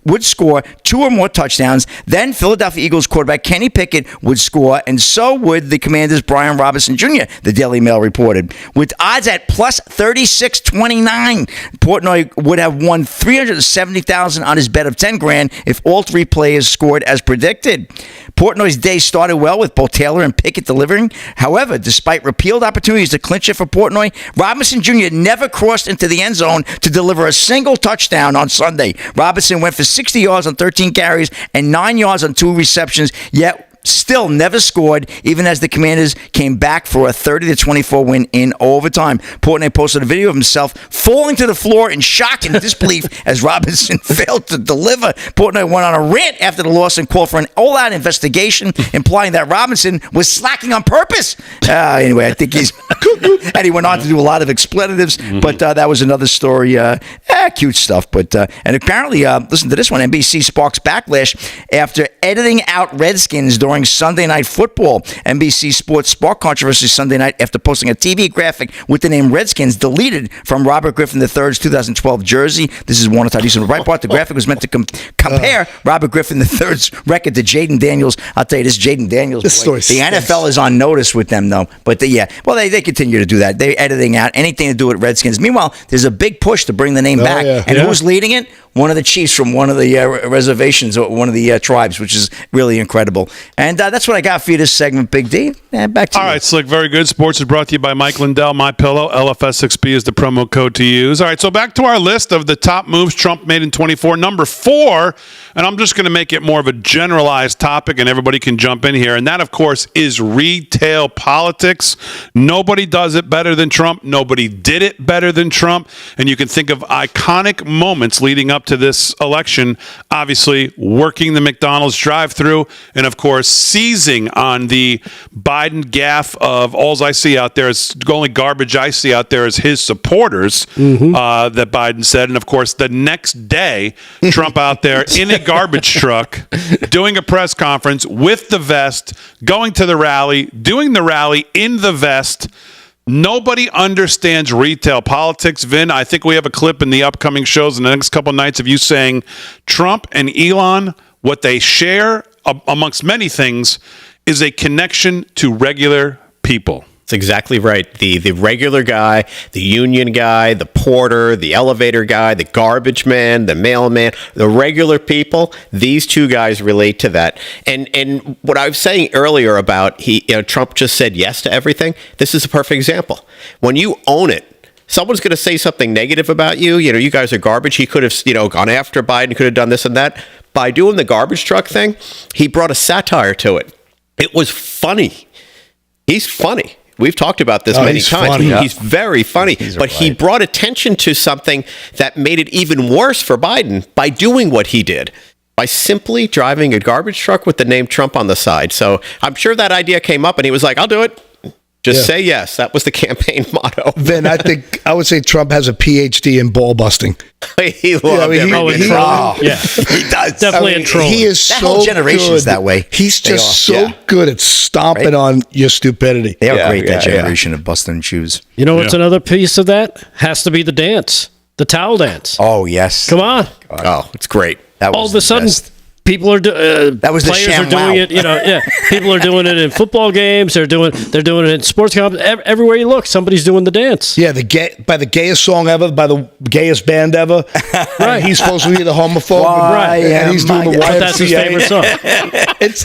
would score 2 or more touchdowns. Then Philadelphia Eagles quarterback Kenny Pickett would score, and so would the Commanders' Brian Robinson Jr., the Daily Mail reported. With odds at plus 36.29, Portnoy would have won $370,000 on his bet of $10,000 if all three players scored as predicted. Portnoy's day started well with both Taylor and Pickett delivering. However, despite repealed opportunities to clinch it for Portnoy, Robinson Jr. never crossed into the end zone to deliver a single touchdown on Sunday. Robinson went for 60 yards on 13 carries and 9 yards on 2 receptions, yet still never scored, even as the Commanders came back for a 30-24 win in overtime. Portnoy posted a video of himself falling to the floor in shock and disbelief as Robinson failed to deliver. Portnoy went on a rant after the loss and called for an all-out investigation, implying that Robinson was slacking on purpose. Anyway, I think he's... and he went on to do a lot of expletives, but that was another story. Cute stuff. But and apparently, listen to this one, NBC sparks backlash after editing out Redskins during Sunday Night Football. NBC Sports sparked controversy Sunday night after posting a TV graphic with the name Redskins deleted from Robert Griffin III's 2012 jersey. This is Warner Todd Houston. Breitbart. The graphic was meant to compare Robert Griffin III's record to Jaden Daniels. I'll tell you this, Jaden Daniels. This story the NFL is on notice with them, though. But they continue to do that. They're editing out anything to do with Redskins. Meanwhile, there's a big push to bring the name back. back. yeah. And who's leading it? One of the chiefs from one of the reservations or one of the tribes, which is really incredible. And that's what I got for you this segment, Big D. Back to you. All right, Slick, very good. Sports is brought to you by Mike Lindell, MyPillow. LFS6B is the promo code to use. All right, so back to our list of the top moves Trump made in 24. Number 4, and I'm just going to make it more of a generalized topic, and everybody can jump in here, and that, of course, is retail politics. Nobody does it better than Trump. Nobody did it better than Trump. And you can think of iconic moments leading up to this election, obviously working the McDonald's drive-thru, and, of course, seizing on the Biden gaffe of all I see out there is the only garbage I see out there is his supporters that Biden said. And, of course, the next day, Trump out there in a garbage truck doing a press conference with the vest, going to the rally, doing the rally in the vest. Nobody understands retail politics. Vin, I think we have a clip in the upcoming shows in the next couple of nights of you saying Trump and Elon, what they share amongst many things is a connection to regular people. That's exactly right. The regular guy, the union guy, the porter, the elevator guy, the garbage man, the mailman, the regular people, these two guys relate to that. And what I was saying earlier about Trump just said yes to everything, this is a perfect example. When you own it, someone's going to say something negative about you. You guys are garbage. He could have, gone after Biden, could have done this and that. By doing the garbage truck thing, he brought a satire to it. It was funny. He's funny. We've talked about this many times. Funny, yeah. He's very funny. But he brought attention to something that made it even worse for Biden by doing what he did, by simply driving a garbage truck with the name Trump on the side. So I'm sure that idea came up and he was like, I'll do it. Just say yes. That was the campaign motto. Then I would say Trump has a PhD in ball busting. He loved everything. Yeah, He does. definitely in trolling. He is That so whole generation's good. that way. He's They just are. so good at stomping on your stupidity. They are great, that generation of busting shoes. You know what's another piece of that? Has to be the dance, the towel dance. Oh, yes. Come on. Oh, it's great. That was All of the a sudden, best. people are That was the players are ShamWow. doing it. People are doing it in football games. They're doing it in sports competitions. Everywhere you look, somebody's doing the dance. Yeah, by the gayest song ever, by the gayest band ever. Right. He's supposed to be the homophobe. Why And he's doing the am I- YMCA. But that's his favorite song. Let's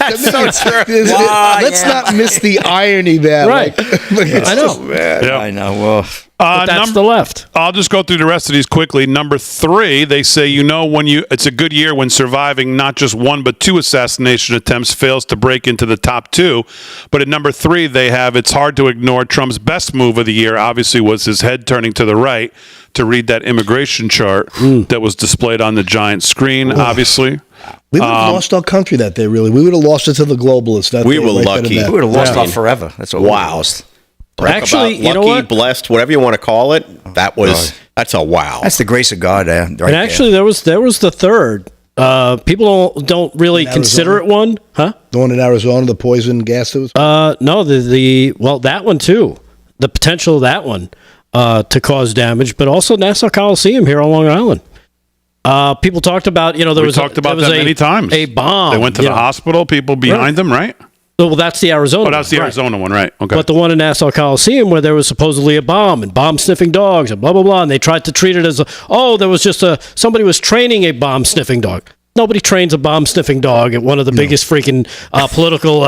not miss the irony there. Right. I know. Yeah. I know. Well, But that's the left. I'll just go through the rest of these quickly. Number 3, they say, it's a good year when surviving not just one but 2 assassination attempts fails to break into the top 2. But at number 3, they have it's hard to ignore Trump's best move of the year, obviously, was his head turning to the right to read that immigration chart that was displayed on the giant screen, obviously. We would have lost our country that day, really. We would have lost it to the globalists. That We day, were right lucky. then and we would there. have lost off forever. That's what we Wow. lost. Actually, About you know lucky, what? blessed, whatever you want to call it, that's a wow. That's the grace of God right And actually, there was the third. People don't really consider it one, huh? The one in Arizona, the poison gas that was. No, that one too. The potential of that one to cause damage, but also Nassau Coliseum here on Long Island. People talked about, We talked about that many times. A bomb. They went to the hospital, people behind them, right? Well, that's the Arizona. Oh, that's the one, Arizona one, right? Okay. But the one in Nassau Coliseum where there was supposedly a bomb and bomb-sniffing dogs and blah, blah, blah, and they tried to treat it as there was just somebody was training a bomb-sniffing dog. Nobody trains a bomb-sniffing dog at one of the biggest freaking political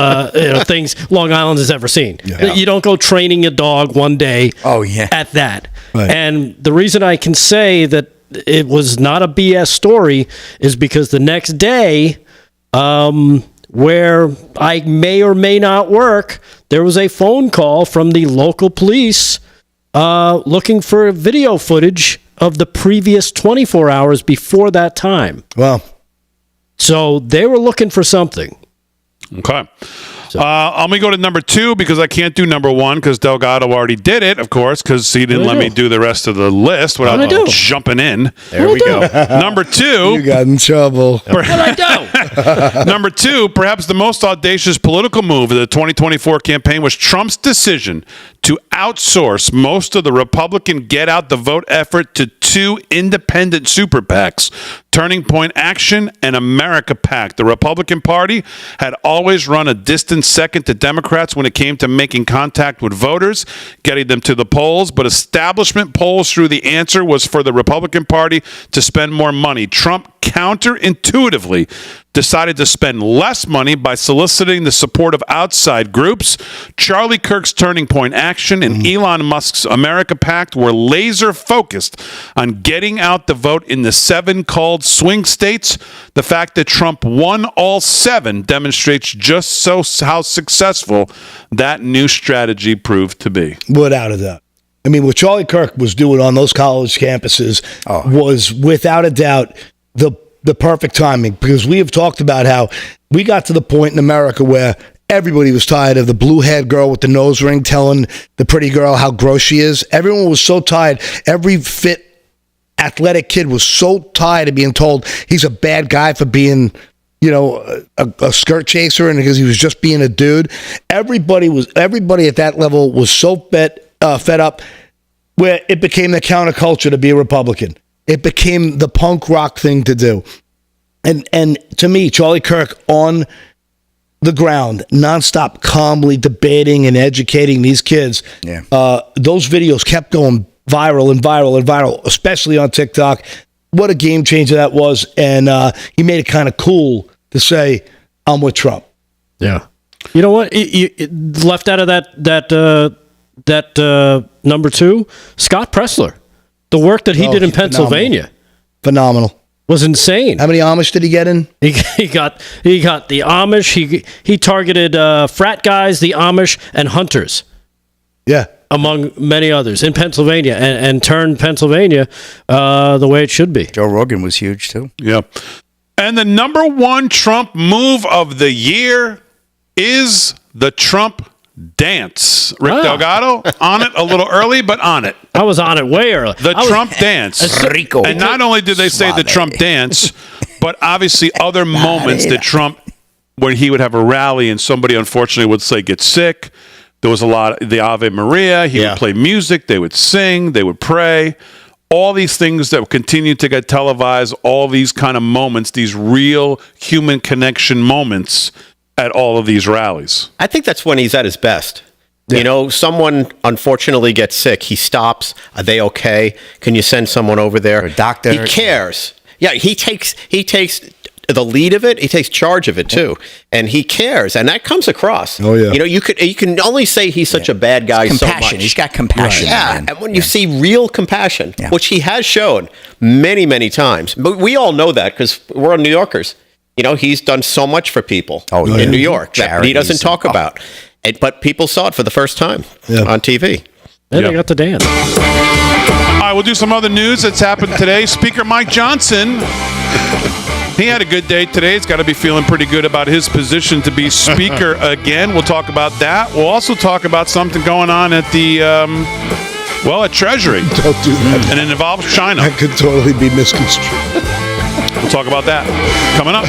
things Long Island has ever seen. Yeah. You don't go training a dog one day at that. Right. And the reason I can say that it was not a BS story is because the next day, where I may or may not work, there was a phone call from the local police looking for video footage of the previous 24 hours before that time. Wow. So they were looking for something. Okay. Let me go to number 2 because I can't do number 1 because Delgado already did it, of course, because he didn't let me do the rest of the list without jumping in. There we go. Number 2. You got in trouble. What'd I do? Number 2, perhaps the most audacious political move of the 2024 campaign was Trump's decision to outsource most of the Republican get out the vote effort to two independent super PACs, Turning Point Action and America PAC. The Republican Party had always run a distant second to Democrats when it came to making contact with voters, getting them to the polls, but establishment polls through the answer was for the Republican Party to spend more money. Trump counterintuitively decided to spend less money by soliciting the support of outside groups. Charlie Kirk's Turning Point Action and Elon Musk's America PAC were laser focused on getting out the vote in the 7 called swing states. The fact that Trump won all 7 demonstrates just how successful that new strategy proved to be. Without a doubt. I mean, what Charlie Kirk was doing on those college campuses was without a doubt the perfect timing, because we have talked about how we got to the point in America where everybody was tired of the blue-haired girl with the nose ring telling the pretty girl how gross she is. Everyone was so tired. Every fit, athletic kid was so tired of being told he's a bad guy for being, a skirt chaser, and because he was just being a dude. Everybody at that level was so fed up, where it became the counterculture to be a Republican. It became the punk rock thing to do. And to me, Charlie Kirk on the ground, nonstop, calmly debating and educating these kids. Yeah. Those videos kept going viral and viral and viral, especially on TikTok. What a game changer that was. And he made it kind of cool to say, I'm with Trump. Yeah. You know what? Left out of that number 2, Scott Pressler. The work that he did in Pennsylvania, phenomenal, was insane. How many Amish did he get in? He got the Amish. He targeted frat guys, the Amish, and hunters. Yeah, among many others in Pennsylvania, and turned Pennsylvania the way it should be. Joe Rogan was huge too. Yeah, and the number 1 Trump move of the year is the Trump dance. Rick Delgado, on it a little early, but on it. I was on it way early. The Trump dance. Rico. And not only did they say the Trump dance, but obviously other moments that Trump, when he would have a rally and somebody unfortunately would say get sick, there was a lot of the Ave Maria. He would play music. They would sing. They would pray. All these things that continue to get televised, all these kind of moments, these real human connection moments at all of these rallies. I think that's when he's at his best. Yeah. Someone unfortunately gets sick. He stops. Are they okay? Can you send someone over there? Or a doctor. He cares. Yeah, he takes the lead of it. He takes charge of it too, and he cares, and that comes across. Oh yeah. You can only say he's such a bad guy so much. He's got compassion. Right. Yeah, and when you see real compassion, which he has shown many, many times, but we all know that because we're New Yorkers. He's done so much for people in New York that he doesn't talk about. But people saw it for the first time on TV. Then they got to dance. All right, we'll do some other news that's happened today. Speaker Mike Johnson, he had a good day today. He's got to be feeling pretty good about his position to be speaker again. We'll talk about that. We'll also talk about something going on at the, at Treasury. Don't do that. And it involves China. That could totally be misconstrued. We'll talk about that coming up.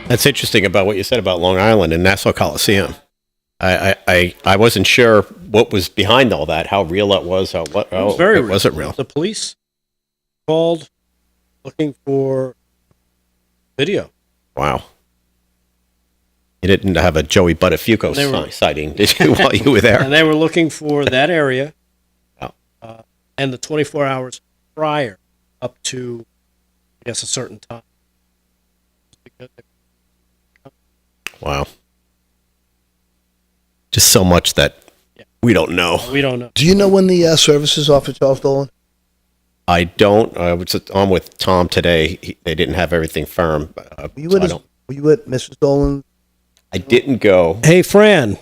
That's interesting about what you said about Long Island and Nassau Coliseum. I wasn't sure what was behind all that, how real that was. It was very real. Wasn't real. The police called looking for video. Wow. You didn't have a Joey Buttafuoco sighting, did you, while you were there? And they were looking for that area and the 24 hours prior up to, I guess, a certain time. Wow. Just so much that we don't know. We don't know. Do you know when the service is off at Charles Dolan? I don't. I was on with Tom today. They didn't have everything firm. Were you at Mrs. Dolan's? I didn't go. Hey, Fran.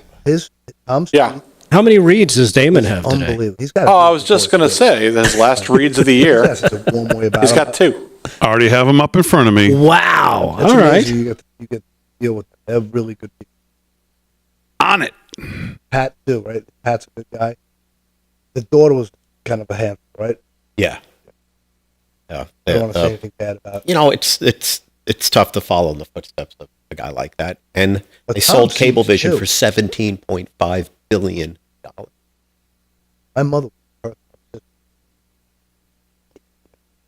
Tom's? Yeah. How many reads does Damon have today? Unbelievable. He's got. Oh, I was just going to say, his last reads of the year. That's a warm way about He's him. got 2. I already have them up in front of me. Wow. That's All right. amazing. You get to deal with them. They're really good people. On it. Pat too, right? Pat's a good guy. The daughter was kind of a handful, right? Yeah. Yeah. I don't want to say anything bad about it. You know, it's tough to follow in the footsteps of a guy like that. And But they Tom sold seems Cablevision to. for $17.5 billion. My mother.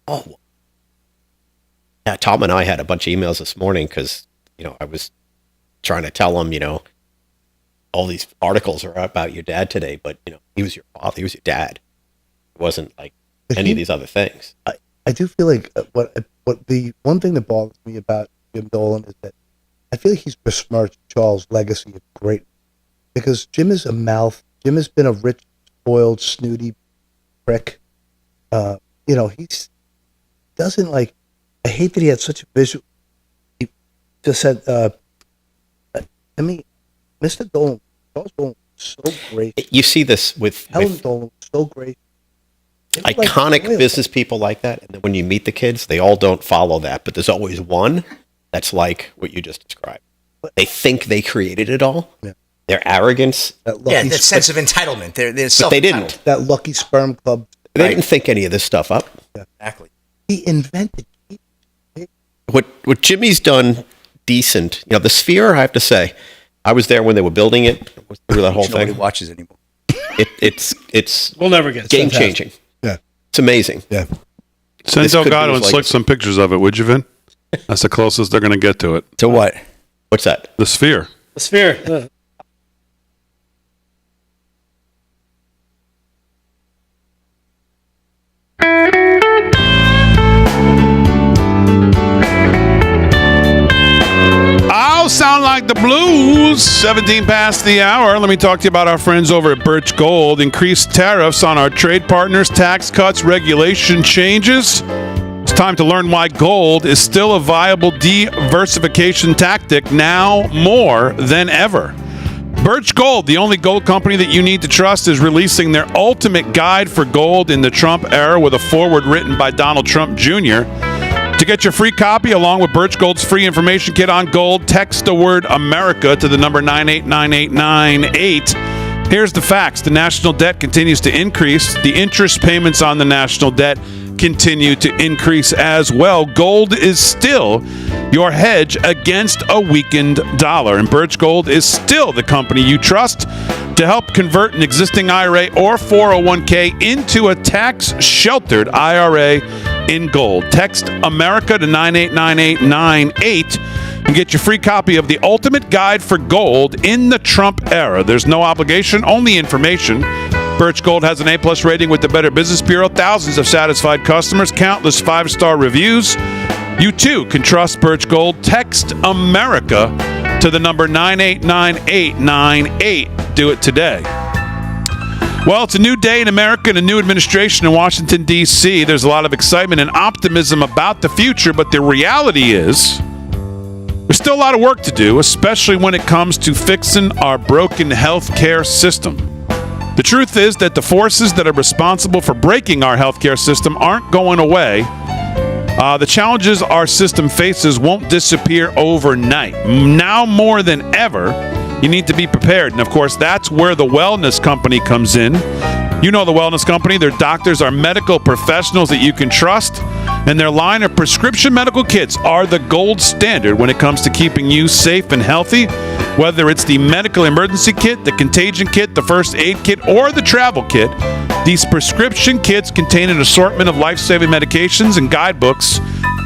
Oh. Yeah, Tom and I had a bunch of emails this morning because, I was trying to tell him, all these articles are about your dad today, but, he was your father. He was your dad. It wasn't like any of these other things. I do feel like what the one thing that bothers me about Jim Dolan is that I feel like he's besmirched Charles' legacy of great, because Jim is a mouth. Jim has been a rich, spoiled, snooty prick. He's doesn't like. I hate that he had such a visual. He just said, Mr. Dolan, Charles Dolan, was so great. You see this with Helen Dolan was so great. iconic business people like that, and then when you meet the kids, they all don't follow that, but there's always one that's like what you just described. They think they created it all. Yeah. Their arrogance. That sense of entitlement. They're But they didn't. That Lucky Sperm Club. They didn't think any of this stuff up. Exactly. He invented. What Jimmy's done decent. The Sphere, I have to say, I was there when they were building it. Through that whole Nobody thing. watches anymore. It's We'll never get game changing. Yeah. It's amazing. Yeah. Send This could be Delgado his and Slick legacy. some pictures of it, would you, Vin? That's the closest they're going to get to it. To what? What's that? The Sphere. The Sphere. I'll sound like the blues. 17 past the hour. Let me talk to you about our friends over at Birch Gold. Increased tariffs on our trade partners, tax cuts, regulation changes. It's time to learn why gold is still a viable diversification tactic now more than ever. Birch Gold, the only gold company that you need to trust, is releasing their ultimate guide for gold in the Trump era with a foreword written by Donald Trump Jr. To get your free copy along with Birch Gold's free information kit on gold, text the word America to the number 989898. Here's the facts. The national debt continues to increase. The interest payments on the national debt continue to increase as well. Gold is still your hedge against a weakened dollar. And Birch Gold is still the company you trust to help convert an existing IRA or 401k into a tax-sheltered IRA in gold. Text America to 989898 and get your free copy of the ultimate guide for gold in the Trump era. There's no obligation, only information. Birch Gold has an A+ rating with the Better Business Bureau, thousands of satisfied customers, countless 5-star reviews. You too can trust Birch Gold. Text America to the number 989898. Do it today. Well, it's a new day in America and a new administration in Washington, D.C. There's a lot of excitement and optimism about the future, but the reality is there's still a lot of work to do, especially when it comes to fixing our broken healthcare system. The truth is that the forces that are responsible for breaking our healthcare system aren't going away. The challenges our system faces won't disappear overnight. Now more than ever, you need to be prepared. And of course, that's where the Wellness Company comes in. You know the Wellness Company. Their doctors are medical professionals that you can trust. And their line of prescription medical kits are the gold standard when it comes to keeping you safe and healthy. Whether it's the medical emergency kit, the contagion kit, the first aid kit, or the travel kit, these prescription kits contain an assortment of life-saving medications and guidebooks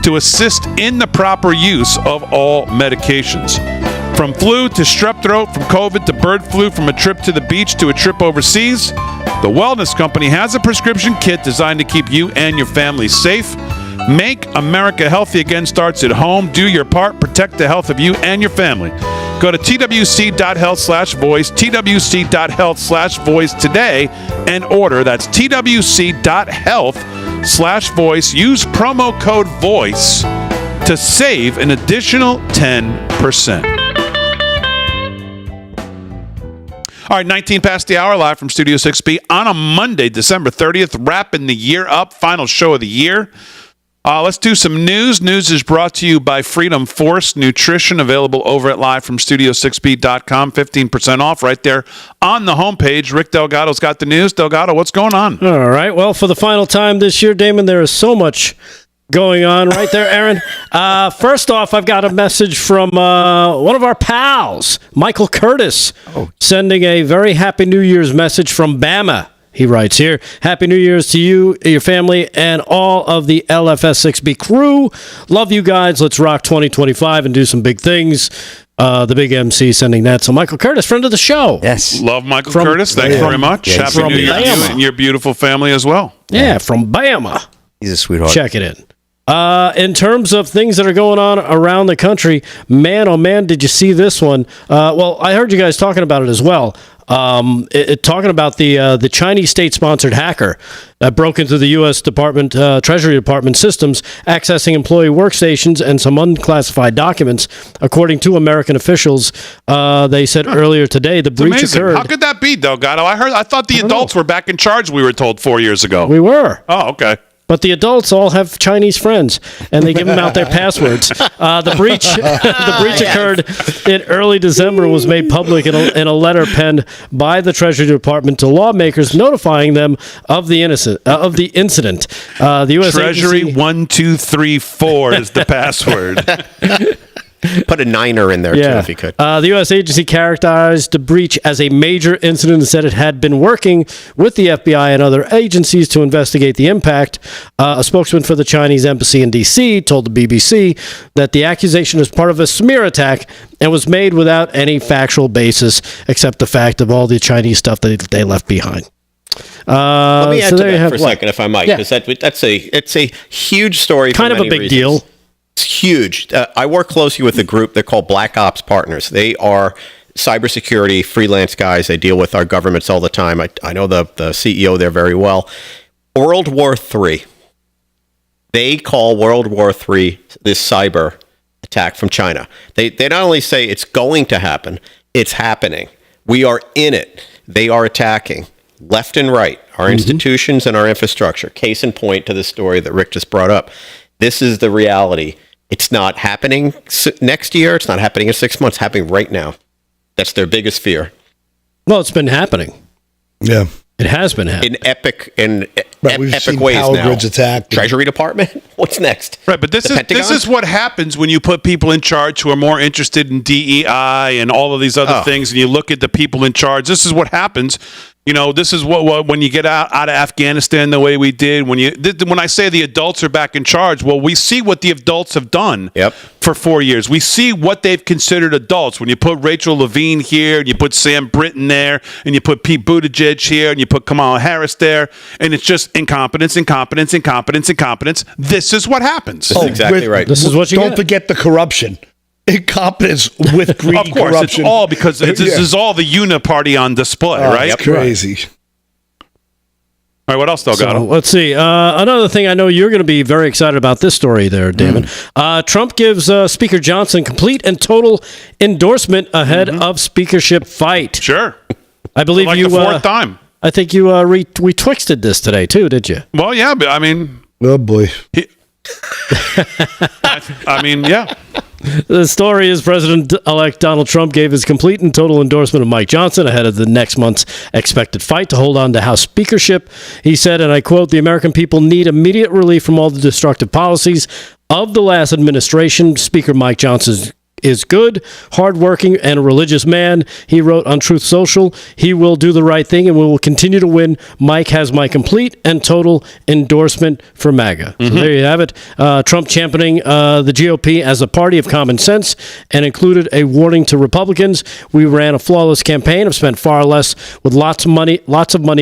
to assist in the proper use of all medications. From flu to strep throat, from COVID to bird flu, from a trip to the beach to a trip overseas, the Wellness Company has a prescription kit designed to keep you and your family safe. Make America healthy again starts at home. Do your part. Protect the health of you and your family. Go to twc.health/voice, twc.health/voice today and order. That's twc.health/voice. Use promo code VOICE to save an additional 10%. All right, 19 past the hour, live from Studio 6B on a Monday, December 30th, wrapping the year up, final show of the year. Let's do some news. News is brought to you by Freedom Force Nutrition, available over at livefromstudio6b.com. 15% off right there on the homepage. Rick Delgado's got the news. Delgado, what's going on? All right. Well, for the final time this year, Damon, there is so much going on right there, Aaron. First off, I've got a message from one of our pals, Michael Curtis, sending a very happy New Year's message from Bama. He writes here, Happy New Year's to you, your family, and all of the LFS6B crew. Love you guys. Let's rock 2025 and do some big things. The big MC sending that. So Michael Curtis, friend of the show. Yes. Love Michael Curtis. Thanks very much. Yeah, Happy New Year to you and your beautiful family as well. Yeah, from Bama. He's a sweetheart. Check it in. In terms of things that are going on around the country, man, oh man, did you see this one? Well, I heard you guys talking about it as well. Talking about the Chinese state-sponsored hacker that broke into the U.S. Treasury Department systems, accessing employee workstations and some unclassified documents. According to American officials, they said earlier today the breach occurred. How could that be, Delgado? I thought the adults were back in charge. We were told 4 years ago. We were. Oh, okay. But the adults all have Chinese friends, and they give them out their passwords. The breach occurred in early December, was made public in a letter penned by the Treasury Department to lawmakers, notifying them of the incident. The U.S. Treasury agency, 1234 is the password. Put a 9er in there, too, if you could. The U.S. agency characterized the breach as a major incident and said it had been working with the FBI and other agencies to investigate the impact. A spokesman for the Chinese embassy in D.C. told the BBC that the accusation is part of a smear attack and was made without any factual basis except the fact of all the Chinese stuff that they left behind. Let me add to that for a second, if I might, because it's a huge story. Kind of a big deal. It's huge. I work closely with a group. They're called Black Ops Partners. They are cybersecurity freelance guys. They deal with our governments all the time. I know the CEO there very well. World War III. They call World War III this cyber attack from China. They not only say it's going to happen, it's happening. We are in it. They are attacking left and right, our institutions and our infrastructure. Case in point to the story that Rick just brought up. This is the reality. It's not happening next year. It's not happening in 6 months. It's happening right now. That's their biggest fear. Well, it's been happening. Yeah. It has been happening. In epic seen ways power now. grids attacked. Treasury Department? What's next? Right, but this is what happens when you put people in charge who are more interested in DEI and all of these other things, and you look at the people in charge. This is what happens. You know, this is what when you get out of Afghanistan the way we did. When I say the adults are back in charge, well, we see what the adults have done for 4 years. We see what they've considered adults. When you put Rachel Levine here, and you put Sam Brinton there, and you put Pete Buttigieg here, and you put Kamala Harris there, and it's just incompetence. This is what happens. That's exactly right. This is what you Don't forget the corruption. Incompetence with greedy Of course, corruption. it's all because this is all the uniparty on display, right? It's crazy. All right, what else, Delgado? So, let's see. Another thing, I know you're going to be very excited about this story there, Damon. Trump gives Speaker Johnson complete and total endorsement ahead of speakership fight. Sure. I believe like you. The fourth time. I think you retwixted this today too, did you? Well, yeah, but I mean. Oh boy. Yeah. The story is President-elect Donald Trump gave his complete and total endorsement of Mike Johnson ahead of the next month's expected fight to hold on to House speakership. He said, and I quote, "The American people need immediate relief from all the destructive policies of the last administration. Speaker Mike Johnson is good, hardworking, and a religious man," he wrote on Truth Social. "He will do the right thing, and we will continue to win. Mike has my complete and total endorsement for MAGA." So there you have it. Trump championing the GOP as a party of common sense and included a warning to Republicans. "We ran a flawless campaign, have spent far less with lots of money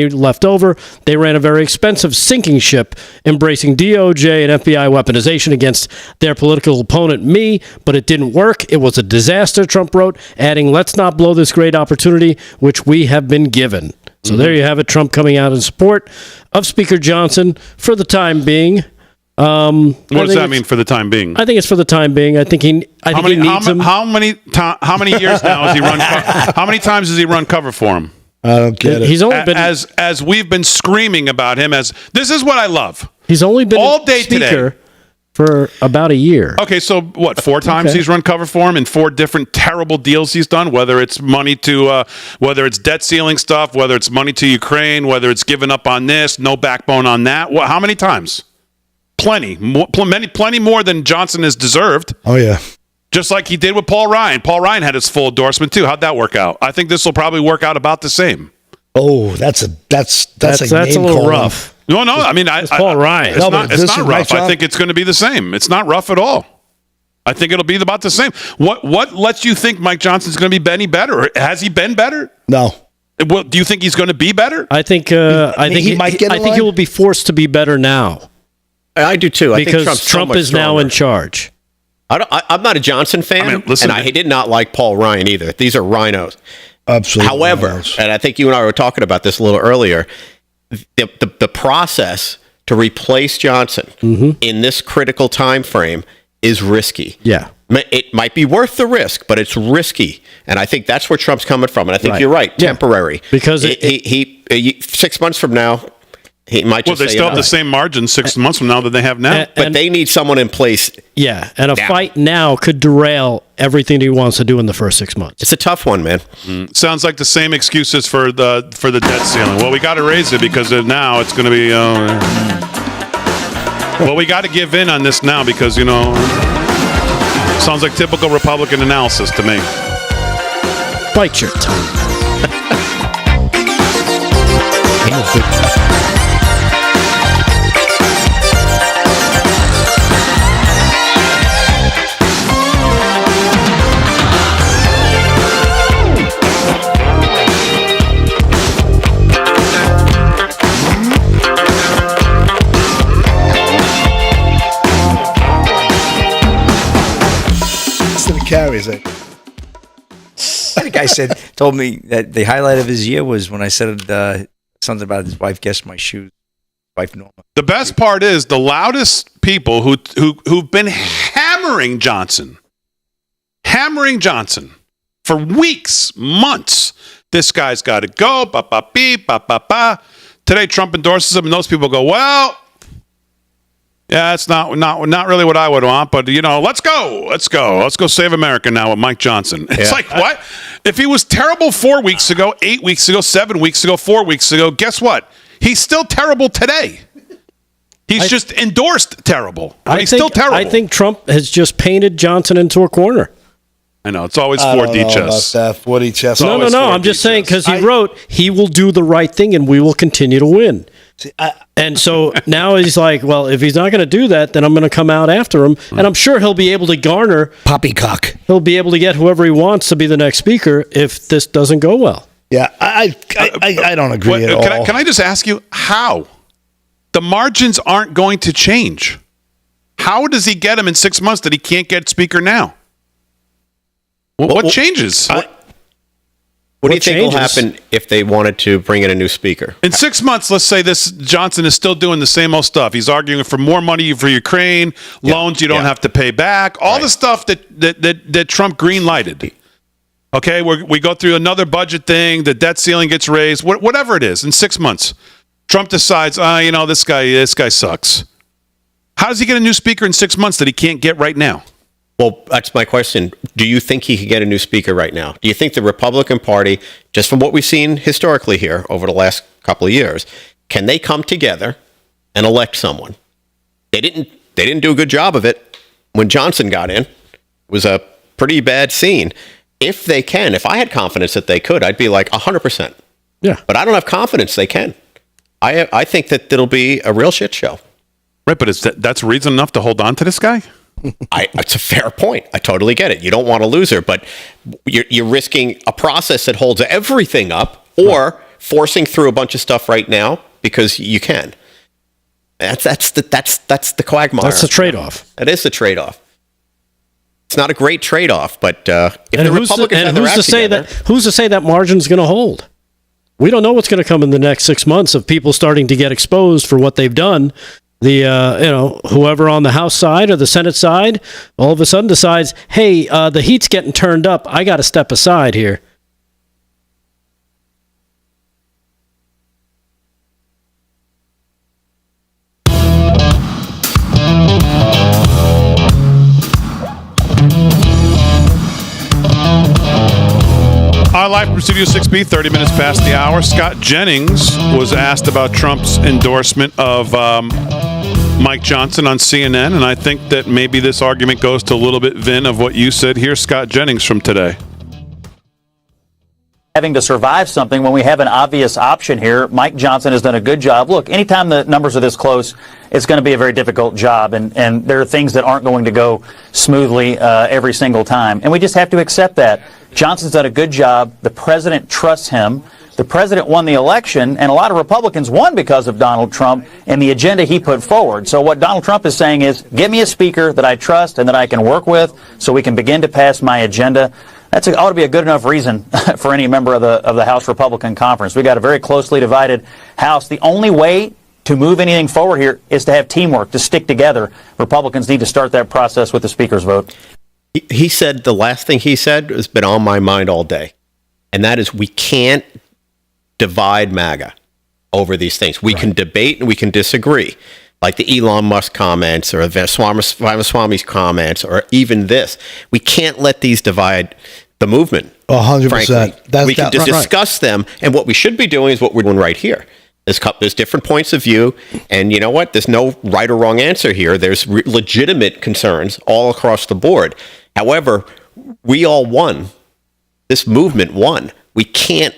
left over. They ran a very expensive sinking ship, embracing DOJ and FBI weaponization against their political opponent, me, but it didn't work. it was a disaster, Trump wrote, adding, let's not blow this great opportunity, which we have been given. So there you have it, Trump coming out in support of Speaker Johnson for the time being. What does that mean for the time being? I think it's for the time being. I think he needs him. How many years now has he run? How many times has he run cover for him? I don't get it. He's only been as we've been screaming about him. As this is what I love. He's only been all day Speaker today for about a year. Okay, so what? 4 times he's run cover for him in 4 different terrible deals he's done. Whether it's money to, whether it's debt ceiling stuff, whether it's money to Ukraine, whether it's giving up on this, no backbone on that. How many times? Plenty more than Johnson has deserved. Oh yeah, just like he did with Paul Ryan. Paul Ryan had his full endorsement too. How'd that work out? I think this will probably work out about the same. Oh, that's a little rough. No. I mean, it's Paul Ryan. It's not rough. I think it's going to be the same. It's not rough at all. I think it'll be about the same. What lets you think Mike Johnson's going to be any better? Has he been better? No. Well, do you think he's going to be better? I think he might get. I think he will be forced to be better now. I do too. I because think Trump is now in charge. I'm not a Johnson fan, and I did not like Paul Ryan either. These are rhinos. Absolutely. However, and I think you and I were talking about this a little earlier, the process to replace Johnson in this critical time frame is risky. Yeah. It might be worth the risk, but it's risky. And I think that's where Trump's coming from. And I think you're right, temporary. Because he 6 months from now, he might just they still have the same margin 6 months from now that they have now. But they need someone in place. Yeah, and a fight now could derail everything he wants to do in the first 6 months. It's a tough one, man. Sounds like the same excuses for the debt ceiling. Well, we got to raise it because now it's going to be. Well, we got to give in on this now because sounds like typical Republican analysis to me. Bite your tongue. Carries it. The guy told me that the highlight of his year was when I said something about his wife guessed my shoes. Wife Norma. The best part is the loudest people who've been hammering Johnson for weeks, months. This guy's got to go. Ba ba beep ba ba ba. Today Trump endorses him, and those people go, well. Yeah, it's not really what I would want, but let's go save America now with Mike Johnson. It's like what? If he was terrible 4 weeks ago, 8 weeks ago, 7 weeks ago, 4 weeks ago, guess what? He's still terrible today. He's just endorsed terrible. He's still terrible. I think Trump has just painted Johnson into a corner. I know it's always 4D chess. About that 4D chess. No. I'm just saying because he wrote he will do the right thing and we will continue to win. And so now he's like, well, if he's not going to do that, then I'm going to come out after him. And I'm sure he'll be able to garner poppycock. He'll be able to get whoever he wants to be the next speaker if this doesn't go well. Yeah, I don't agree at all. Can I just ask you how? The margins aren't going to change. How does he get him in 6 months that he can't get speaker now? What changes? What do you think will happen if they wanted to bring in a new speaker? In 6 months, let's say this Johnson is still doing the same old stuff. He's arguing for more money for Ukraine, loans you don't have to pay back, all the stuff that Trump green-lighted. Okay, we go through another budget thing, the debt ceiling gets raised, whatever it is. In 6 months, Trump decides, this guy sucks. How does he get a new speaker in 6 months that he can't get right now? Well, that's my question. Do you think he could get a new speaker right now? Do you think the Republican Party, just from what we've seen historically here over the last couple of years, can they come together and elect someone? They didn't do a good job of it when Johnson got in. It was a pretty bad scene. If they can, if I had confidence that they could, I'd be like 100%. Yeah. But I don't have confidence they can. I think that it'll be a real shit show. Right, but that's reason enough to hold on to this guy? It's a fair point. I totally get it. You don't want to lose her, but you're risking a process that holds everything up, or forcing through a bunch of stuff right now because you can. That's the quagmire. That's the trade-off. It is the trade-off. It's not a great trade-off, but if the Republicans have their act together, who's to say that margin's going to hold? We don't know what's going to come in the next 6 months of people starting to get exposed for what they've done. Whoever on the House side or the Senate side all of a sudden decides, hey, the heat's getting turned up. I got to step aside here. Our live from Studio 6B, 30 minutes past the hour. Scott Jennings was asked about Trump's endorsement of Mike Johnson on CNN, and I think that maybe this argument goes to a little bit, Vin, of what you said. Here's Scott Jennings from today. Having to survive something when we have an obvious option here. Mike Johnson has done a good job. Look, anytime the numbers are this close, it's going to be a very difficult job, and there are things that aren't going to go smoothly every single time, and we just have to accept that. Johnson's done a good job. The president trusts him. The president won the election, and a lot of Republicans won because of Donald Trump and the agenda he put forward. So what Donald Trump is saying is, get me a speaker that I trust and that I can work with so we can begin to pass my agenda. That ought to be a good enough reason for any member of the House Republican Conference. We've got a very closely divided House. The only way to move anything forward here is to have teamwork, to stick together. Republicans need to start that process with the speaker's vote. he said the last thing he said has been on my mind all day, and that is we can't divide MAGA over these things. We can debate and we can disagree, like the Elon Musk comments or the Ramaswamy's comments or even this. We can't let these divide the movement. 100%. We can discuss them, and what we should be doing is what we're doing right here. There's different points of view, and you know what? There's no right or wrong answer here. There's legitimate concerns all across the board. However, we all won. This movement won. We can't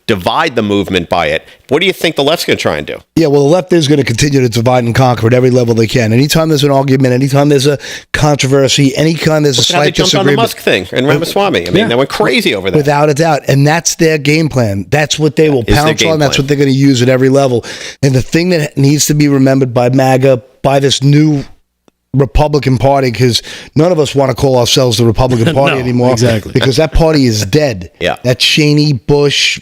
divide the movement by it. What do you think the left's going to try and do? Yeah, well, the left is going to continue to divide and conquer at every level they can. Anytime there's an argument, anytime there's a controversy, anytime there's a slight disagreement. They jumped on the Musk thing and Ramaswamy. I mean, they went crazy over that. Without a doubt. And that's their game plan. That's what they will pounce on. That's what they're going to use at every level. And the thing that needs to be remembered by MAGA, by this new Republican Party, because none of us want to call ourselves the Republican Party anymore. Exactly. Because that party is dead. Yeah. That Cheney, Bush,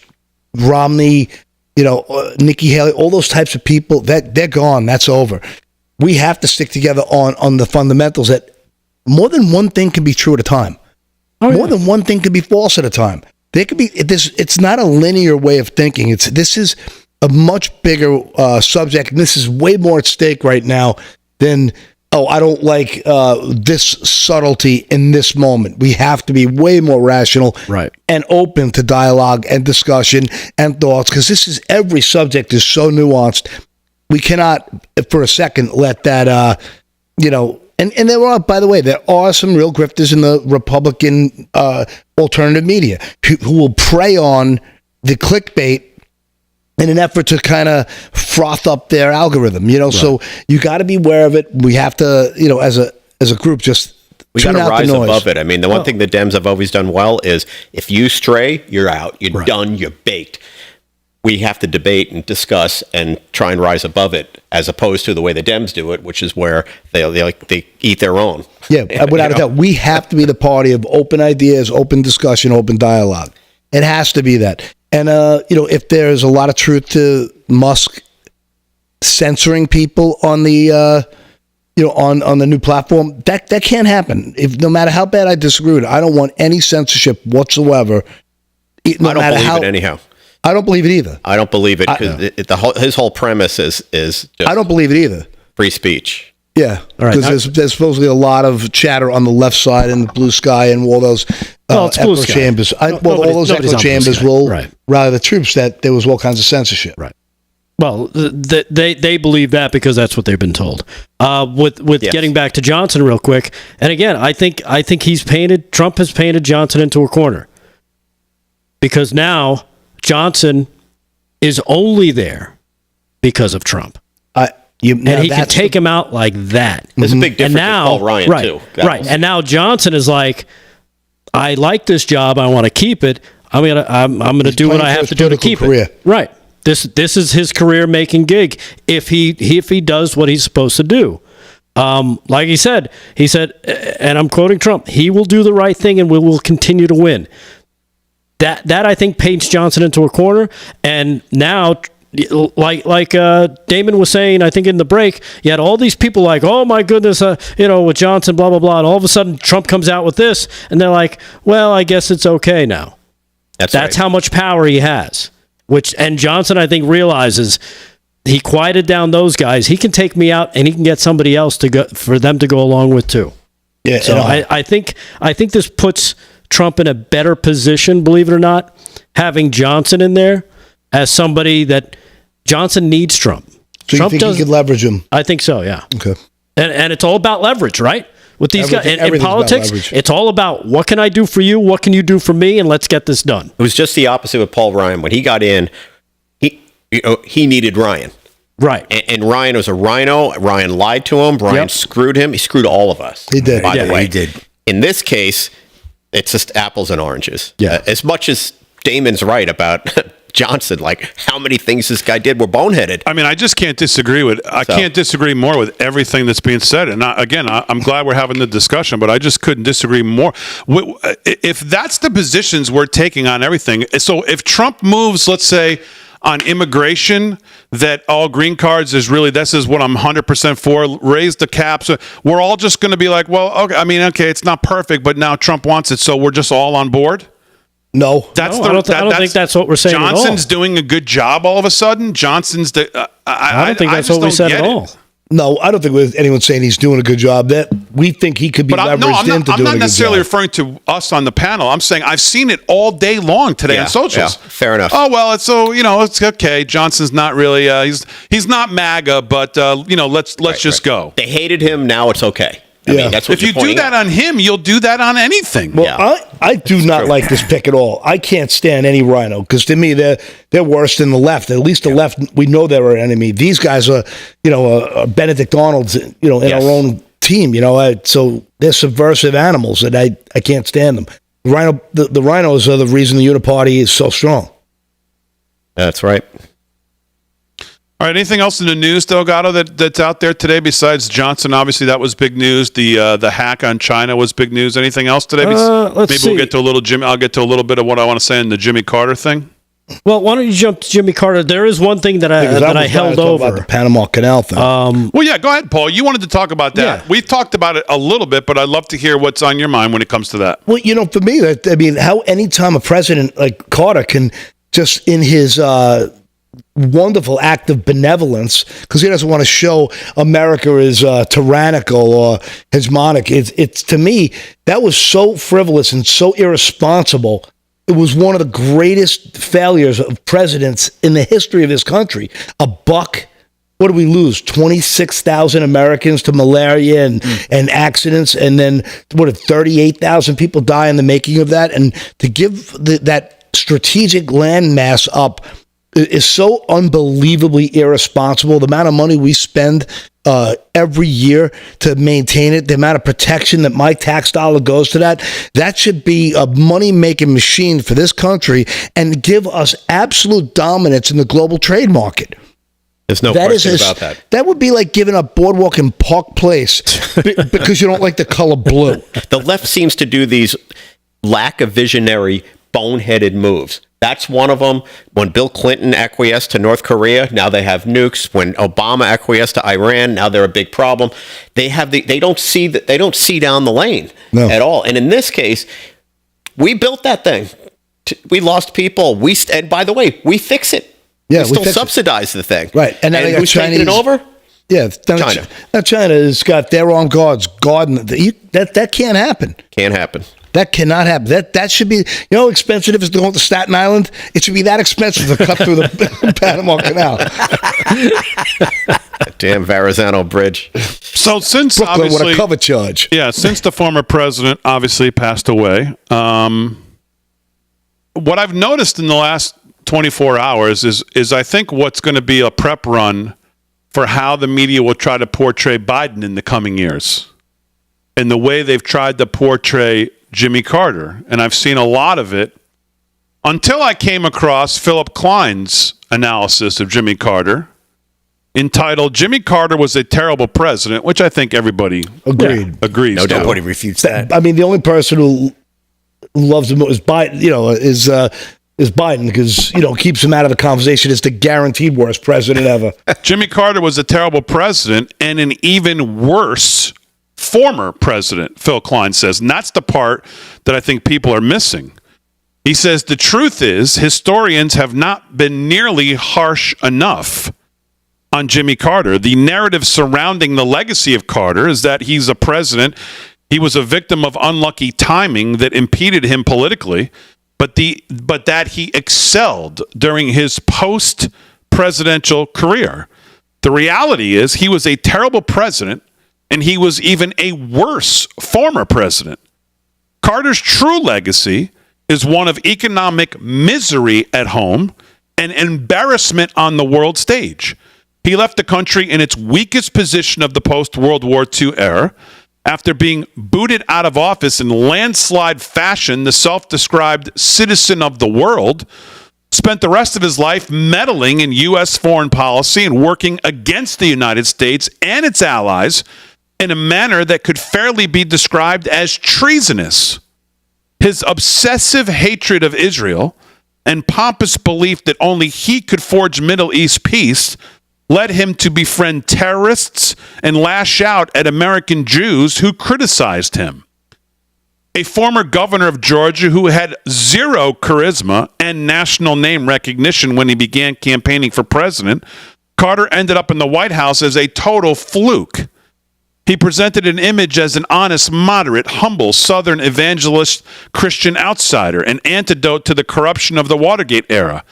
Romney, Nikki Haley, all those types of people, they're gone. That's over. We have to stick together on the fundamentals that more than one thing can be true at a time. More than one thing can be false at a time. There could be it's not a linear way of thinking. This is a much bigger subject, and this is way more at stake right now than I don't like this subtlety in this moment. We have to be way more rational and open to dialogue and discussion and thoughts, because every subject is so nuanced. We cannot, for a second, let that, and there are, by the way, there are some real grifters in the Republican alternative media who will prey on the clickbait in an effort to kind of froth up their algorithm, So you got to be aware of it. We have to, as a group, just we got to rise above it. I mean, the one thing the Dems have always done well is if you stray, you're out. You're done. You're baked. We have to debate and discuss and try and rise above it, as opposed to the way the Dems do it, which is where they eat their own. Yeah, without a doubt, we have to be the party of open ideas, open discussion, open dialogue. It has to be that. And, if there's a lot of truth to Musk censoring people on the, on the new platform, that can't happen. No matter how bad I disagree with it, I don't want any censorship whatsoever. I don't believe it anyhow. I don't believe it either. I don't believe it because his whole premise is just I don't believe it either. Free speech. Yeah, because there's supposedly a lot of chatter on the left side in the blue sky and all those echo chambers. All those echo chambers will rally the troops that there was all kinds of censorship. Right. Well, they believe that because that's what they've been told. With getting back to Johnson real quick, and again, I think Trump has painted Johnson into a corner, because now Johnson is only there because of Trump. He can take him out like that. There's a big difference with Paul Ryan, too. And now Johnson is like, I like this job. I want to keep it. I'm gonna do what I have to do to keep it. Right. This is his career making gig if he does what he's supposed to do. Like he said, and I'm quoting Trump, he will do the right thing and we will continue to win. That I think paints Johnson into a corner. And now, like Damon was saying, I think in the break, you had all these people like, oh my goodness, with Johnson, blah, blah, blah. And all of a sudden Trump comes out with this and they're like, well, I guess it's okay now. That's right. How much power he has. And Johnson, I think, realizes he quieted down those guys. He can take me out and he can get somebody else for them to go along with too. Yeah. So I think this puts Trump in a better position, believe it or not, having Johnson in there as somebody that Johnson needs Trump. So Trump you think he could leverage him? I think so, yeah. Okay. And it's all about leverage, right? With these guys in politics, it's all about what can I do for you, what can you do for me, and let's get this done. It was just the opposite with Paul Ryan. When he got in, he needed Ryan. Right. And Ryan was a rhino. Ryan lied to him. Ryan screwed him. He screwed all of us. He did. By the way. He did. In this case, it's just apples and oranges. Yeah. As much as Damon's right about Johnson, like how many things this guy did were boneheaded. I mean, I just can't disagree can't disagree more with everything that's being said. And I'm glad we're having the discussion, but I just couldn't disagree more. If that's the positions we're taking on everything, so if Trump moves, let's say, on immigration, that all green cards this is what I'm 100% for, raise the caps. We're all just going to be like, well, okay, it's not perfect, but now Trump wants it, so we're just all on board? No. I don't think that's what we're saying Johnson's at all. doing a good job all of a sudden? Johnson's I don't think that's what we said at all. No, I don't think anyone's saying he's doing a good job. That we think he could be leveraged into doing a good job. I'm not necessarily referring to us on the panel. I'm saying I've seen it all day long today on socials. Yeah, fair enough. Oh well, it's okay. Johnson's not really he's not MAGA, but let's just go. They hated him. Now it's okay. I mean, that's what if you do that on him, you'll do that on anything. Well, I do not like this pick at all. I can't stand any rhino because to me they're worse than the left. At least the left, we know they're our enemy. These guys are, Benedict Arnold's, in our own team. So they're subversive animals, and I can't stand them. The rhinos are the reason the Uniparty is so strong. That's right. All right. Anything else in the news, Delgado, that's out there today besides Johnson? Obviously, that was big news. The hack on China was big news. Anything else today? We'll get to a little Jimmy. I'll get to a little bit of what I want to say in the Jimmy Carter thing. Well, why don't you jump to Jimmy Carter? There is one thing that I held over. About the Panama Canal thing. Well, yeah, go ahead, Paul. You wanted to talk about that. Yeah. We've talked about it a little bit, but I'd love to hear what's on your mind when it comes to that. Well, for me, how anytime a president like Carter can just in his wonderful act of benevolence, because he doesn't want to show America is tyrannical or hegemonic. It's to me, that was so frivolous and so irresponsible. It was one of the greatest failures of presidents in the history of this country. What did we lose? 26,000 Americans to malaria and accidents, and then 38,000 people die in the making of that? And to give that strategic landmass up is so unbelievably irresponsible. The amount of money we spend every year to maintain it, the amount of protection that my tax dollar goes to that should be a money-making machine for this country and give us absolute dominance in the global trade market. There's no question about that. That would be like giving up Boardwalk in Park Place because you don't like the color blue. The left seems to do these lack of visionary, boneheaded moves. That's one of them. When Bill Clinton acquiesced to North Korea, now they have nukes. When Obama acquiesced to Iran, now they're a big problem. They don't see down the lane at all. And in this case, we built that thing. We lost people. And by the way, we fix it. Yeah, we still subsidize the thing. Right. And then who's taking it over? Yeah, China. Now China has got their armed guards guarding that can't happen. Can't happen. That cannot happen. That should be, how expensive it is to go to Staten Island? It should be that expensive to cut through the Panama Canal. Damn Verrazano Bridge. So since Brooklyn obviously, with a cover charge. Yeah, since the former president obviously passed away, what I've noticed in the last 24 hours is I think what's going to be a prep run for how the media will try to portray Biden in the coming years. And the way they've tried to portray Jimmy Carter. And I've seen a lot of it until I came across Philip Klein's analysis of Jimmy Carter. entitled "Jimmy Carter was a terrible president," which I think everybody agrees. No, to. nobody refutes that. I mean, the only person who loves him is Biden. Is Biden because keeps him out of the conversation as the guaranteed worst president ever. Jimmy Carter was a terrible president and an even worse former president, Phil Klein says. And that's the part that I think people are missing. He says the truth is historians have not been nearly harsh enough on Jimmy Carter. The narrative surrounding the legacy of Carter is that he's a president. He was a victim of unlucky timing that impeded him politically, but that he excelled during his post-presidential career. The reality is he was a terrible president, and he was even a worse former president. Carter's true legacy is one of economic misery at home and embarrassment on the world stage. He left the country in its weakest position of the post-World War II era. After being booted out of office in landslide fashion, the self-described citizen of the world spent the rest of his life meddling in U.S. foreign policy and working against the United States and its allies in a manner that could fairly be described as treasonous. His obsessive hatred of Israel and pompous belief that only he could forge Middle East peace led him to befriend terrorists and lash out at American Jews who criticized him. A former governor of Georgia who had zero charisma and national name recognition when he began campaigning for president, Carter ended up in the White House as a total fluke. He presented an image as an honest, moderate, humble, Southern evangelist Christian outsider, an antidote to the corruption of the Watergate era.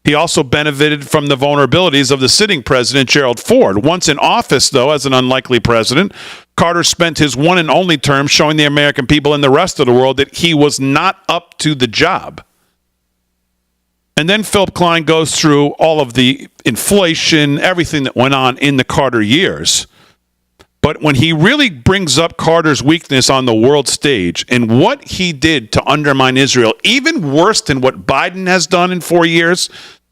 He also benefited from the vulnerabilities of the sitting president, Gerald Ford. Once in office, though, as an unlikely president, Carter spent his one and only term showing the American people and the rest of the world that he was not up to the job. And then Philip Klein goes through all of the inflation, everything that went on in the Carter years. But when he really brings up Carter's weakness on the world stage and what he did to undermine Israel, even worse than what Biden has done in 4 years,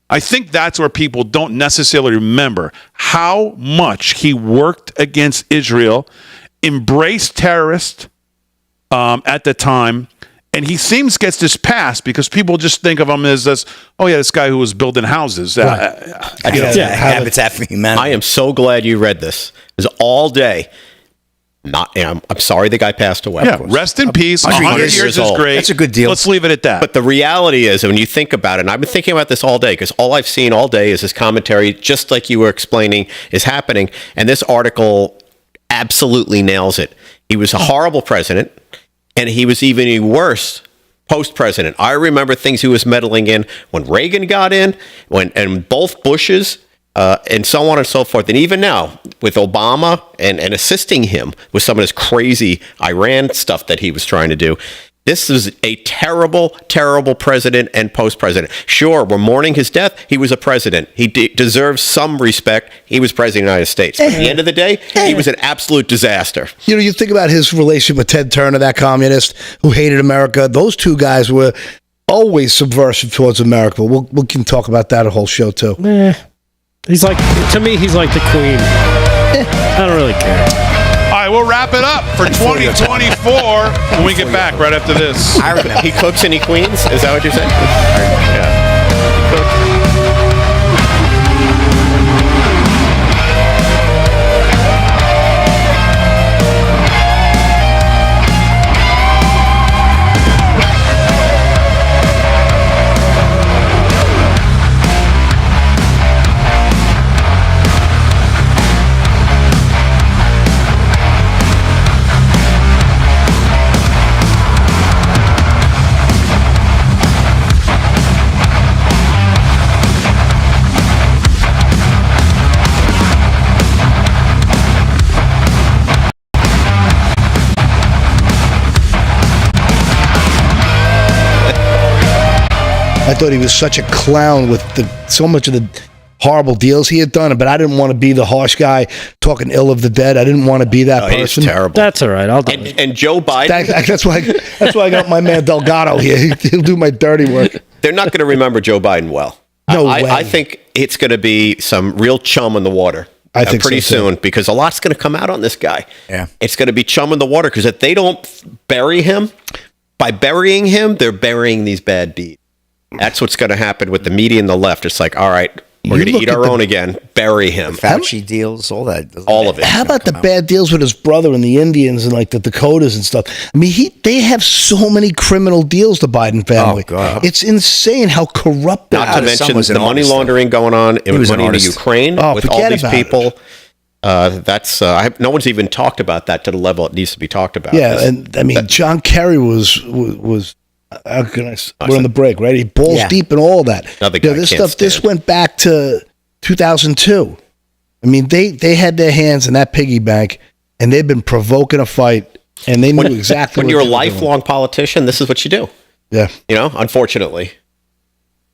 I think that's where people don't necessarily remember how much he worked against Israel, embraced terrorists at the time, and he gets this pass because people just think of him as this, this guy who was building houses. Habitat for Humanity. I am so glad you read this. It was all day. I'm sorry the guy passed away. Yeah, rest in peace. 100 years is great. That's a good deal. Let's leave it at that. But the reality is, when you think about it, and I've been thinking about this all day, because all I've seen all day is this commentary, just like you were explaining, is happening. And this article absolutely nails it. He was a horrible president, and he was even a worse post-president. I remember things he was meddling in when Reagan got in, and both Bushes, and so on and so forth. And even now, with Obama and assisting him with some of this crazy Iran stuff that he was trying to do, this is a terrible, terrible president and post-president. Sure, we're mourning his death. He was a president. He deserves some respect. He was president of the United States. But at the end of the day, he was an absolute disaster. You think about his relationship with Ted Turner, that communist who hated America. Those two guys were always subversive towards America. We can talk about that a whole show, too. He's to me, he's like the Queen. I don't really care. All right, we'll wrap it up for 2024 when we get back right after this. I remember. He cooks and he cleans? Is that what you're saying? Yeah. I thought he was such a clown with so much of the horrible deals he had done, but I didn't want to be the harsh guy talking ill of the dead. I didn't want to be that person. He's terrible. That's all right. I'll do it. And Joe Biden. That's why I got my man Delgado here. He'll do my dirty work. They're not going to remember Joe Biden well. No way. I think it's going to be some real chum in the water. I think pretty so, soon, because a lot's going to come out on this guy. Yeah. It's going to be chum in the water, because if they don't bury him, by burying him, they're burying these bad deeds. That's what's going to happen with the media and the left. It's like, all right, we're going to eat our own again. Bury him. Fauci deals, all that. All of it. How about the bad deals with his brother and the Indians and like the Dakotas and stuff? I mean, they have so many criminal deals, the Biden family. Oh, God. It's insane how corrupt. Not to mention the money laundering going on with money into Ukraine with all these people. No one's even talked about that to the level it needs to be talked about. Yeah, and I mean, John Kerry was. How can we're on the break, right? He balls deep in all that. This stuff. This went back to 2002. I mean, they had their hands in that piggy bank, and they've been provoking a fight, and they knew exactly. When you're a lifelong politician, this is what you do. Yeah, unfortunately,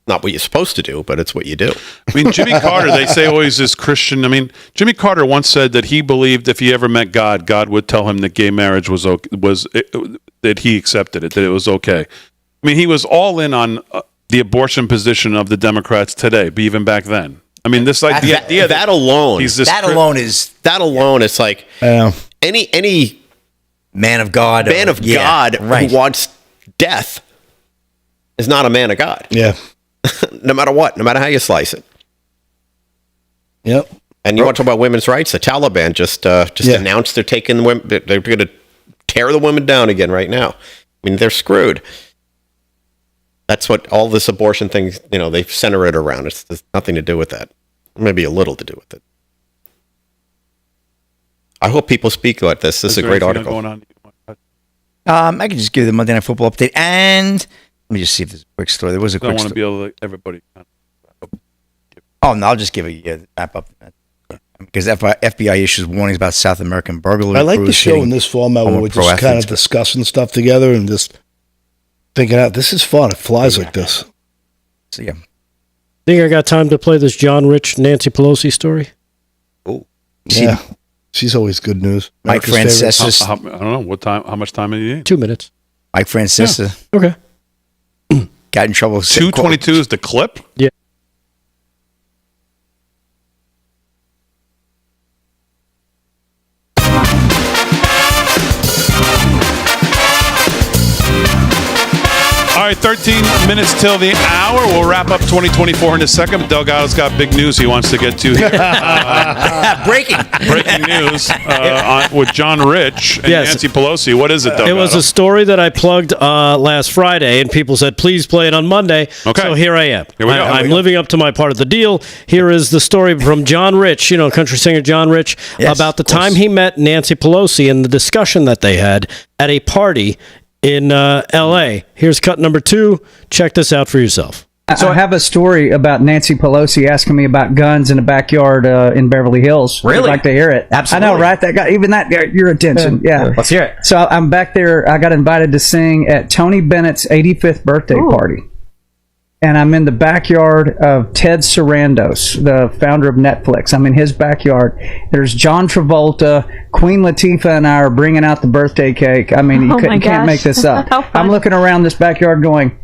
not what you're supposed to do, but it's what you do. I mean, Jimmy Carter, they say always is Christian. I mean, Jimmy Carter once said that he believed if he ever met God, God would tell him that gay marriage was that he accepted it, that it was okay. I mean, he was all in on the abortion position of the Democrats today, but even back then. I mean, this idea that alone, that alone is like any man of God, who wants death is not a man of God. Yeah. No matter what, no matter how you slice it. Yep. And you want to talk about women's rights? The Taliban just announced they're taking the women. They're going to tear the women down again right now. I mean, they're screwed. That's what all this abortion thing, they center it around. There's nothing to do with that. Maybe a little to do with it. I hope people speak like this. This is a great article. I can just give you the Monday Night Football update, and let me just see if there's a quick story. There was a quick story. I want to be able to everybody. Oh, no, I'll just give a wrap up. Because FBI issues warnings about South American burglary. I like the show in this format where we're just kind of discussing stuff together and just thinking out. This is fun. It flies like this. So, yeah. Think I got time to play this John Rich, Nancy Pelosi story? Oh, yeah. She's always good news. Mike Francesa. I don't know what time. How much time do you need? 2 minutes. Mike Francesa. Yeah. Okay. Got in trouble. 2:22 is the clip. Yeah. All right, 13 minutes till the hour. We'll wrap up 2024 in a second. But Delgado's got big news he wants to get to here. Breaking news with John Rich and Nancy Pelosi. What is it, Delgado? It was a story that I plugged last Friday, and people said, please play it on Monday. Okay. So here I am. Here we go. I'm living up to my part of the deal. Here is the story from John Rich, country singer John Rich, about the time he met Nancy Pelosi and the discussion that they had at a party in L.A. Here's cut number 2. Check this out for yourself. So I have a story about Nancy Pelosi asking me about guns in the backyard in Beverly Hills. Really? I'd like to hear it. Absolutely. I know, right? That got even that got your attention. Yeah. Let's hear it. So I'm back there. I got invited to sing at Tony Bennett's 85th birthday party. And I'm in the backyard of Ted Sarandos, the founder of Netflix. I'm in his backyard. There's John Travolta. Queen Latifah and I are bringing out the birthday cake. I mean, you can't make this up. I'm looking around this backyard going,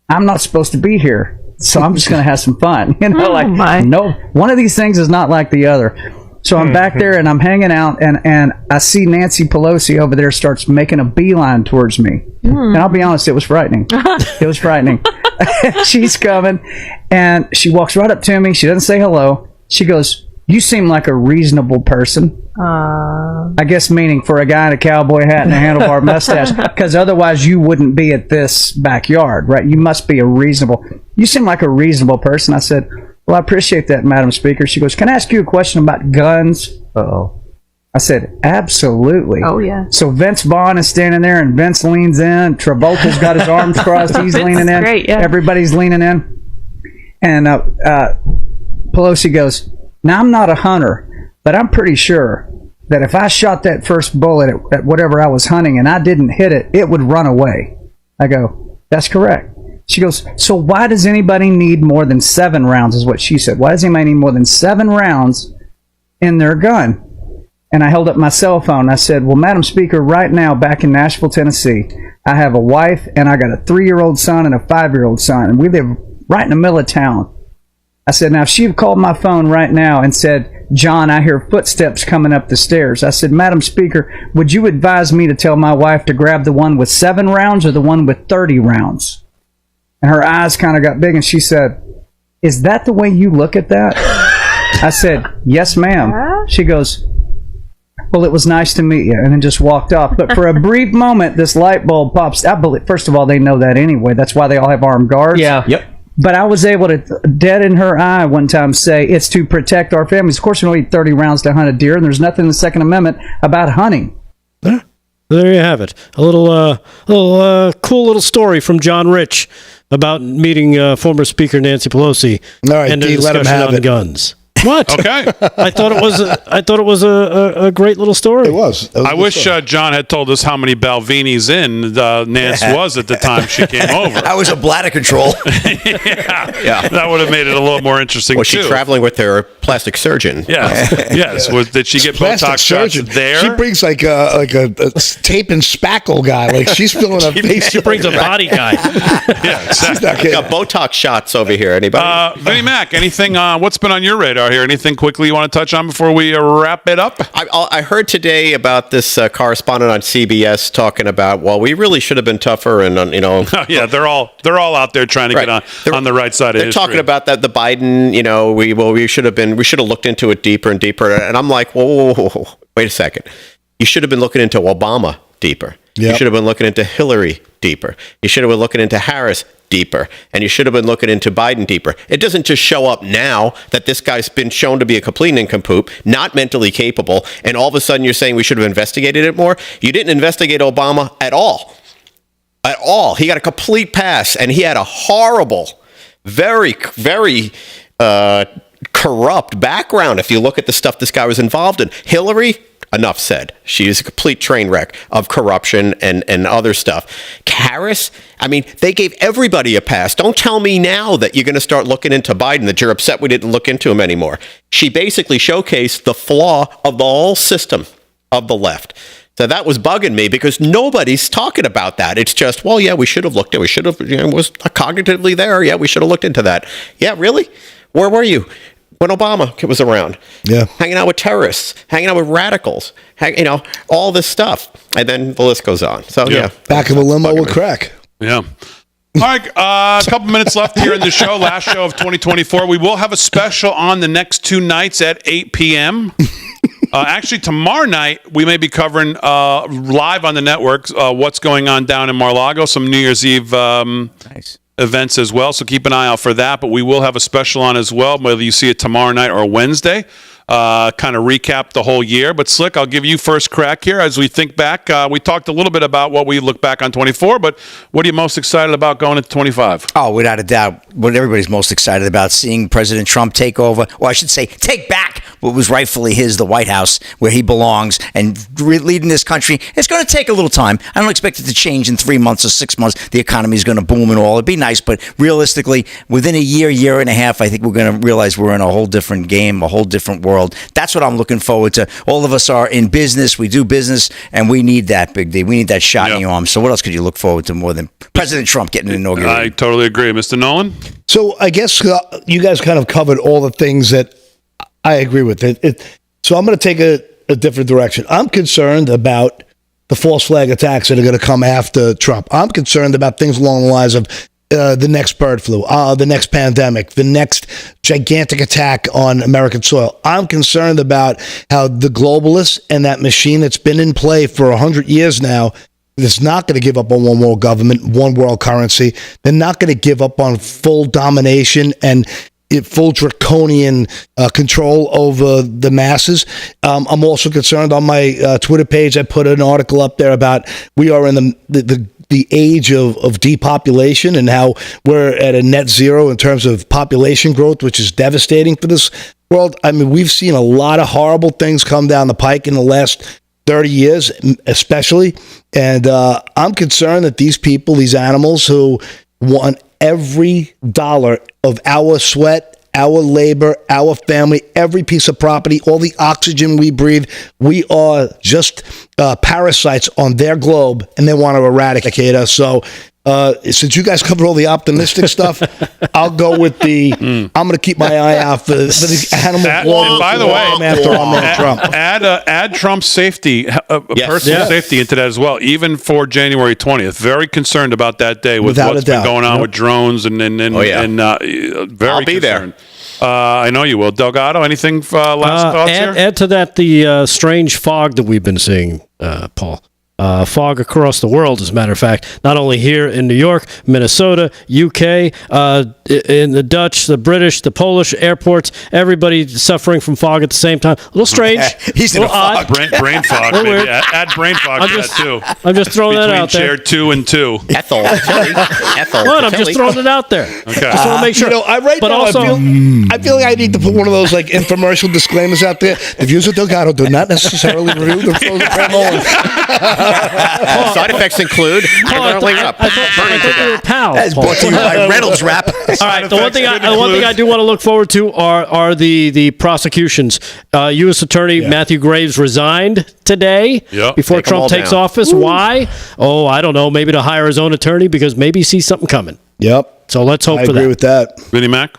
I'm not supposed to be here, so I'm just going to have some fun. No, one of these things is not like the other. So I'm back there and I'm hanging out, and I see Nancy Pelosi over there starts making a beeline towards me. And I'll be honest, it was frightening. It was frightening. She's coming, and she walks right up to me. She doesn't say hello. She goes, "You seem like a reasonable person." I guess meaning for a guy in a cowboy hat and a handlebar mustache, because otherwise you wouldn't be at this backyard, right? You must be you seem like a reasonable person. I said, well, I appreciate that, Madam Speaker. She goes, can I ask you a question about guns? Uh-oh. I said, absolutely. Oh, yeah. So Vince Vaughn is standing there, and Vince leans in. Travolta's got his arms crossed. He's leaning in. Great, yeah. Everybody's leaning in. And Pelosi goes, now, I'm not a hunter, but I'm pretty sure that if I shot that first bullet at whatever I was hunting and I didn't hit it, it would run away. I go, that's correct. She goes, so why does anybody need more than 7 rounds, is what she said. Why does anybody need more than 7 rounds in their gun? And I held up my cell phone. I said, well, Madam Speaker, right now back in Nashville, Tennessee, I have a wife and I got a 3-year-old son and a 5-year-old son. And we live right in the middle of town. I said, now if she had called my phone right now and said, John, I hear footsteps coming up the stairs. I said, Madam Speaker, would you advise me to tell my wife to grab the one with 7 rounds or the one with 30 rounds? And her eyes kind of got big, and she said, is that the way you look at that? I said, yes, ma'am. She goes, well, it was nice to meet you, and then just walked off. But for a brief moment, this light bulb pops. I believe, first of all, they know that anyway. That's why they all have armed guards. Yeah. Yep. But I was able to, dead in her eye one time, say it's to protect our families. Of course, we don't need 30 rounds to hunt a deer, and there's nothing in the Second Amendment about hunting. There you have it. A little cool little story from John Rich about meeting former Speaker Nancy Pelosi. All right, and a D, let him discussion have on it. What? Okay. I thought it was a great little story. It was. I wish John had told us how many Balvini's in Nance was at the time she came over. That was a bladder control. Yeah. That would have made it a little more interesting, Was she too. traveling with her plastic surgeon? Yes. Did she get Plastic Botox surgeon. shots there? She brings like a tape and spackle guy. Like she's filling her face. She brings a body guy. Yeah, She's not We kidding. got Botox shots over here. Anybody? Vinnie Mac, anything? What's been on your radar here? Anything quickly you want to touch on before we wrap it up? I heard today about this correspondent on CBS talking about, well, we really should have been tougher, and Yeah, they're all out there trying to Right. get on the right side of they're history. talking about that the Biden, we should have looked into it deeper and deeper, and I'm like, whoa, wait a second, you should have been looking into Obama deeper. You Yep. should have been looking into Hillary deeper. You should have been looking into Harris deeper, and you should have been looking into Biden deeper. It doesn't just show up now that this guy's been shown to be a complete nincompoop, not mentally capable, and all of a sudden you're saying we should have investigated it more. You didn't investigate Obama at all. At all. He got a complete pass, and he had a horrible, very, very corrupt background if you look at the stuff this guy was involved in. Hillary, enough said. She is a complete train wreck of corruption and other stuff. Harris, I mean, they gave everybody a pass. Don't tell me now that you're going to start looking into Biden, that you're upset we didn't look into him anymore. She basically showcased the flaw of the whole system of the left. So that was bugging me because nobody's talking about that. It's just, well, yeah, we should have looked at it. We should have, was cognitively there. Yeah, we should have looked into that. Yeah, really? Where were you when Obama was around? Yeah. Hanging out with terrorists, hanging out with radicals, all this stuff. And then the list goes on. So, yeah. Back of a limo with crack. Yeah. All right, a couple minutes left here in the show, last show of 2024. We will have a special on the next 2 nights at 8 p.m. Actually, tomorrow night, we may be covering live on the network what's going on down in Mar-a-Lago, some New Year's Eve events as well. So keep an eye out for that. But we will have a special on as well, whether you see it tomorrow night or Wednesday. Kind of recap the whole year. But Slick, I'll give you first crack here as we think back. We talked a little bit about what we look back on 24, but what are you most excited about going into 25? Oh, without a doubt, what everybody's most excited about, seeing President Trump take over, or I should say, take back what was rightfully his, the White House, where he belongs, and leading this country. It's going to take a little time. I don't expect it to change in 3 months or 6 months. The economy is going to boom and all. It'd be nice, but realistically, within a year and a half, I think we're going to realize we're in a whole different game, a whole different world. That's what I'm looking forward to. All of us are in business. We do business, and we need that, Big D. We need that shot in the arm. So what else could you look forward to more than President Trump getting inaugurated? I totally agree. Mr. Nolan? So I guess you guys kind of covered all the things that I agree with. So I'm going to take a different direction. I'm concerned about the false flag attacks that are going to come after Trump. I'm concerned about things along the lines of the next bird flu, the next pandemic, the next gigantic attack on American soil. I'm concerned about how the globalists and that machine that's been in play for 100 years now, that's not going to give up on one world government, one world currency. They're not going to give up on full domination and full draconian control over the masses. I'm also concerned on my Twitter page. I put an article up there about we are in the age of depopulation and how we're at a net zero in terms of population growth, which is devastating for this world. I mean, we've seen a lot of horrible things come down the pike in the last 30 years, especially. And I'm concerned that these people, these animals who want every dollar of our sweat, our labor, our family, every piece of property, all the oxygen we breathe, we are just parasites on their globe, and they want to eradicate us. So Since you guys cover all the optimistic stuff, I'll go with the. I'm going to keep my eye out for the animal. And by the way, Trump. Add Trump's safety, personal safety into that as well, even for January 20th. Very concerned about that day with what's been going on with drones and very I'll be concerned. I know you will. Delgado, anything last thoughts here? Add to that the strange fog that we've been seeing, Paul. Fog across the world, as a matter of fact. Not only here in New York, Minnesota, UK, in the Dutch, the British, the Polish airports, everybody suffering from fog at the same time. A little strange. He's in a fog. Brain fog. Maybe. Add brain fog to that, too. I'm just throwing that out there. Between chair 2 and 2. Ethel. What? I'm just throwing it out there. Okay. Just want to make sure. I feel like I need to put one of those infomercial disclaimers out there. The views of Delgado do not necessarily review the flows of Graham Side effects include curling up. I thought we were pals. That's brought to you by Reynolds Wrap. All right. The one thing I do want to look forward to are the prosecutions. U.S. Attorney Matthew Graves resigned today before Trump takes office. Why? Oh, I don't know. Maybe to hire his own attorney because maybe he sees something coming. Yep. So let's hope for that. I agree with that. Vinnie Mac?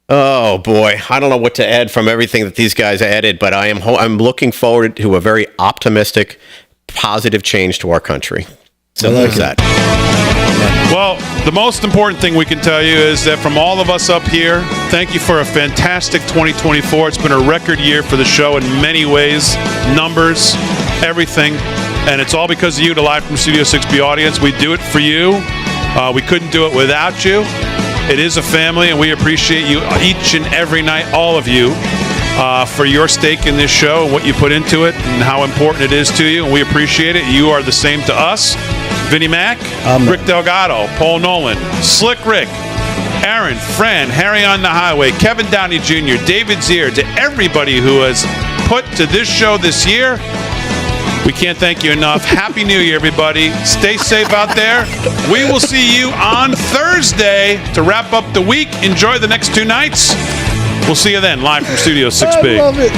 Oh boy, I don't know what to add from everything that these guys added, but I'm looking forward to a very optimistic, positive change to our country. Simple as that. Well, the most important thing we can tell you is that from all of us up here, thank you for a fantastic 2024. It's been a record year for the show in many ways, numbers, everything, and it's all because of you, the Live from Studio 6B audience. We do it for you. We couldn't do it without you. It is a family, and we appreciate you each and every night, all of you, for your stake in this show and what you put into it and how important it is to you, and we appreciate it. You are the same to us. Vinnie Mac, Rick Delgado, Paul Nolan, Slick Rick, Aaron, Fran, Harry on the Highway, Kevin Downey Jr., David Zier, to everybody who has put to this show this year. We can't thank you enough. Happy New Year, everybody. Stay safe out there. We will see you on Thursday to wrap up the week. Enjoy the next 2 nights. We'll see you then, live from Studio 6B. I love it.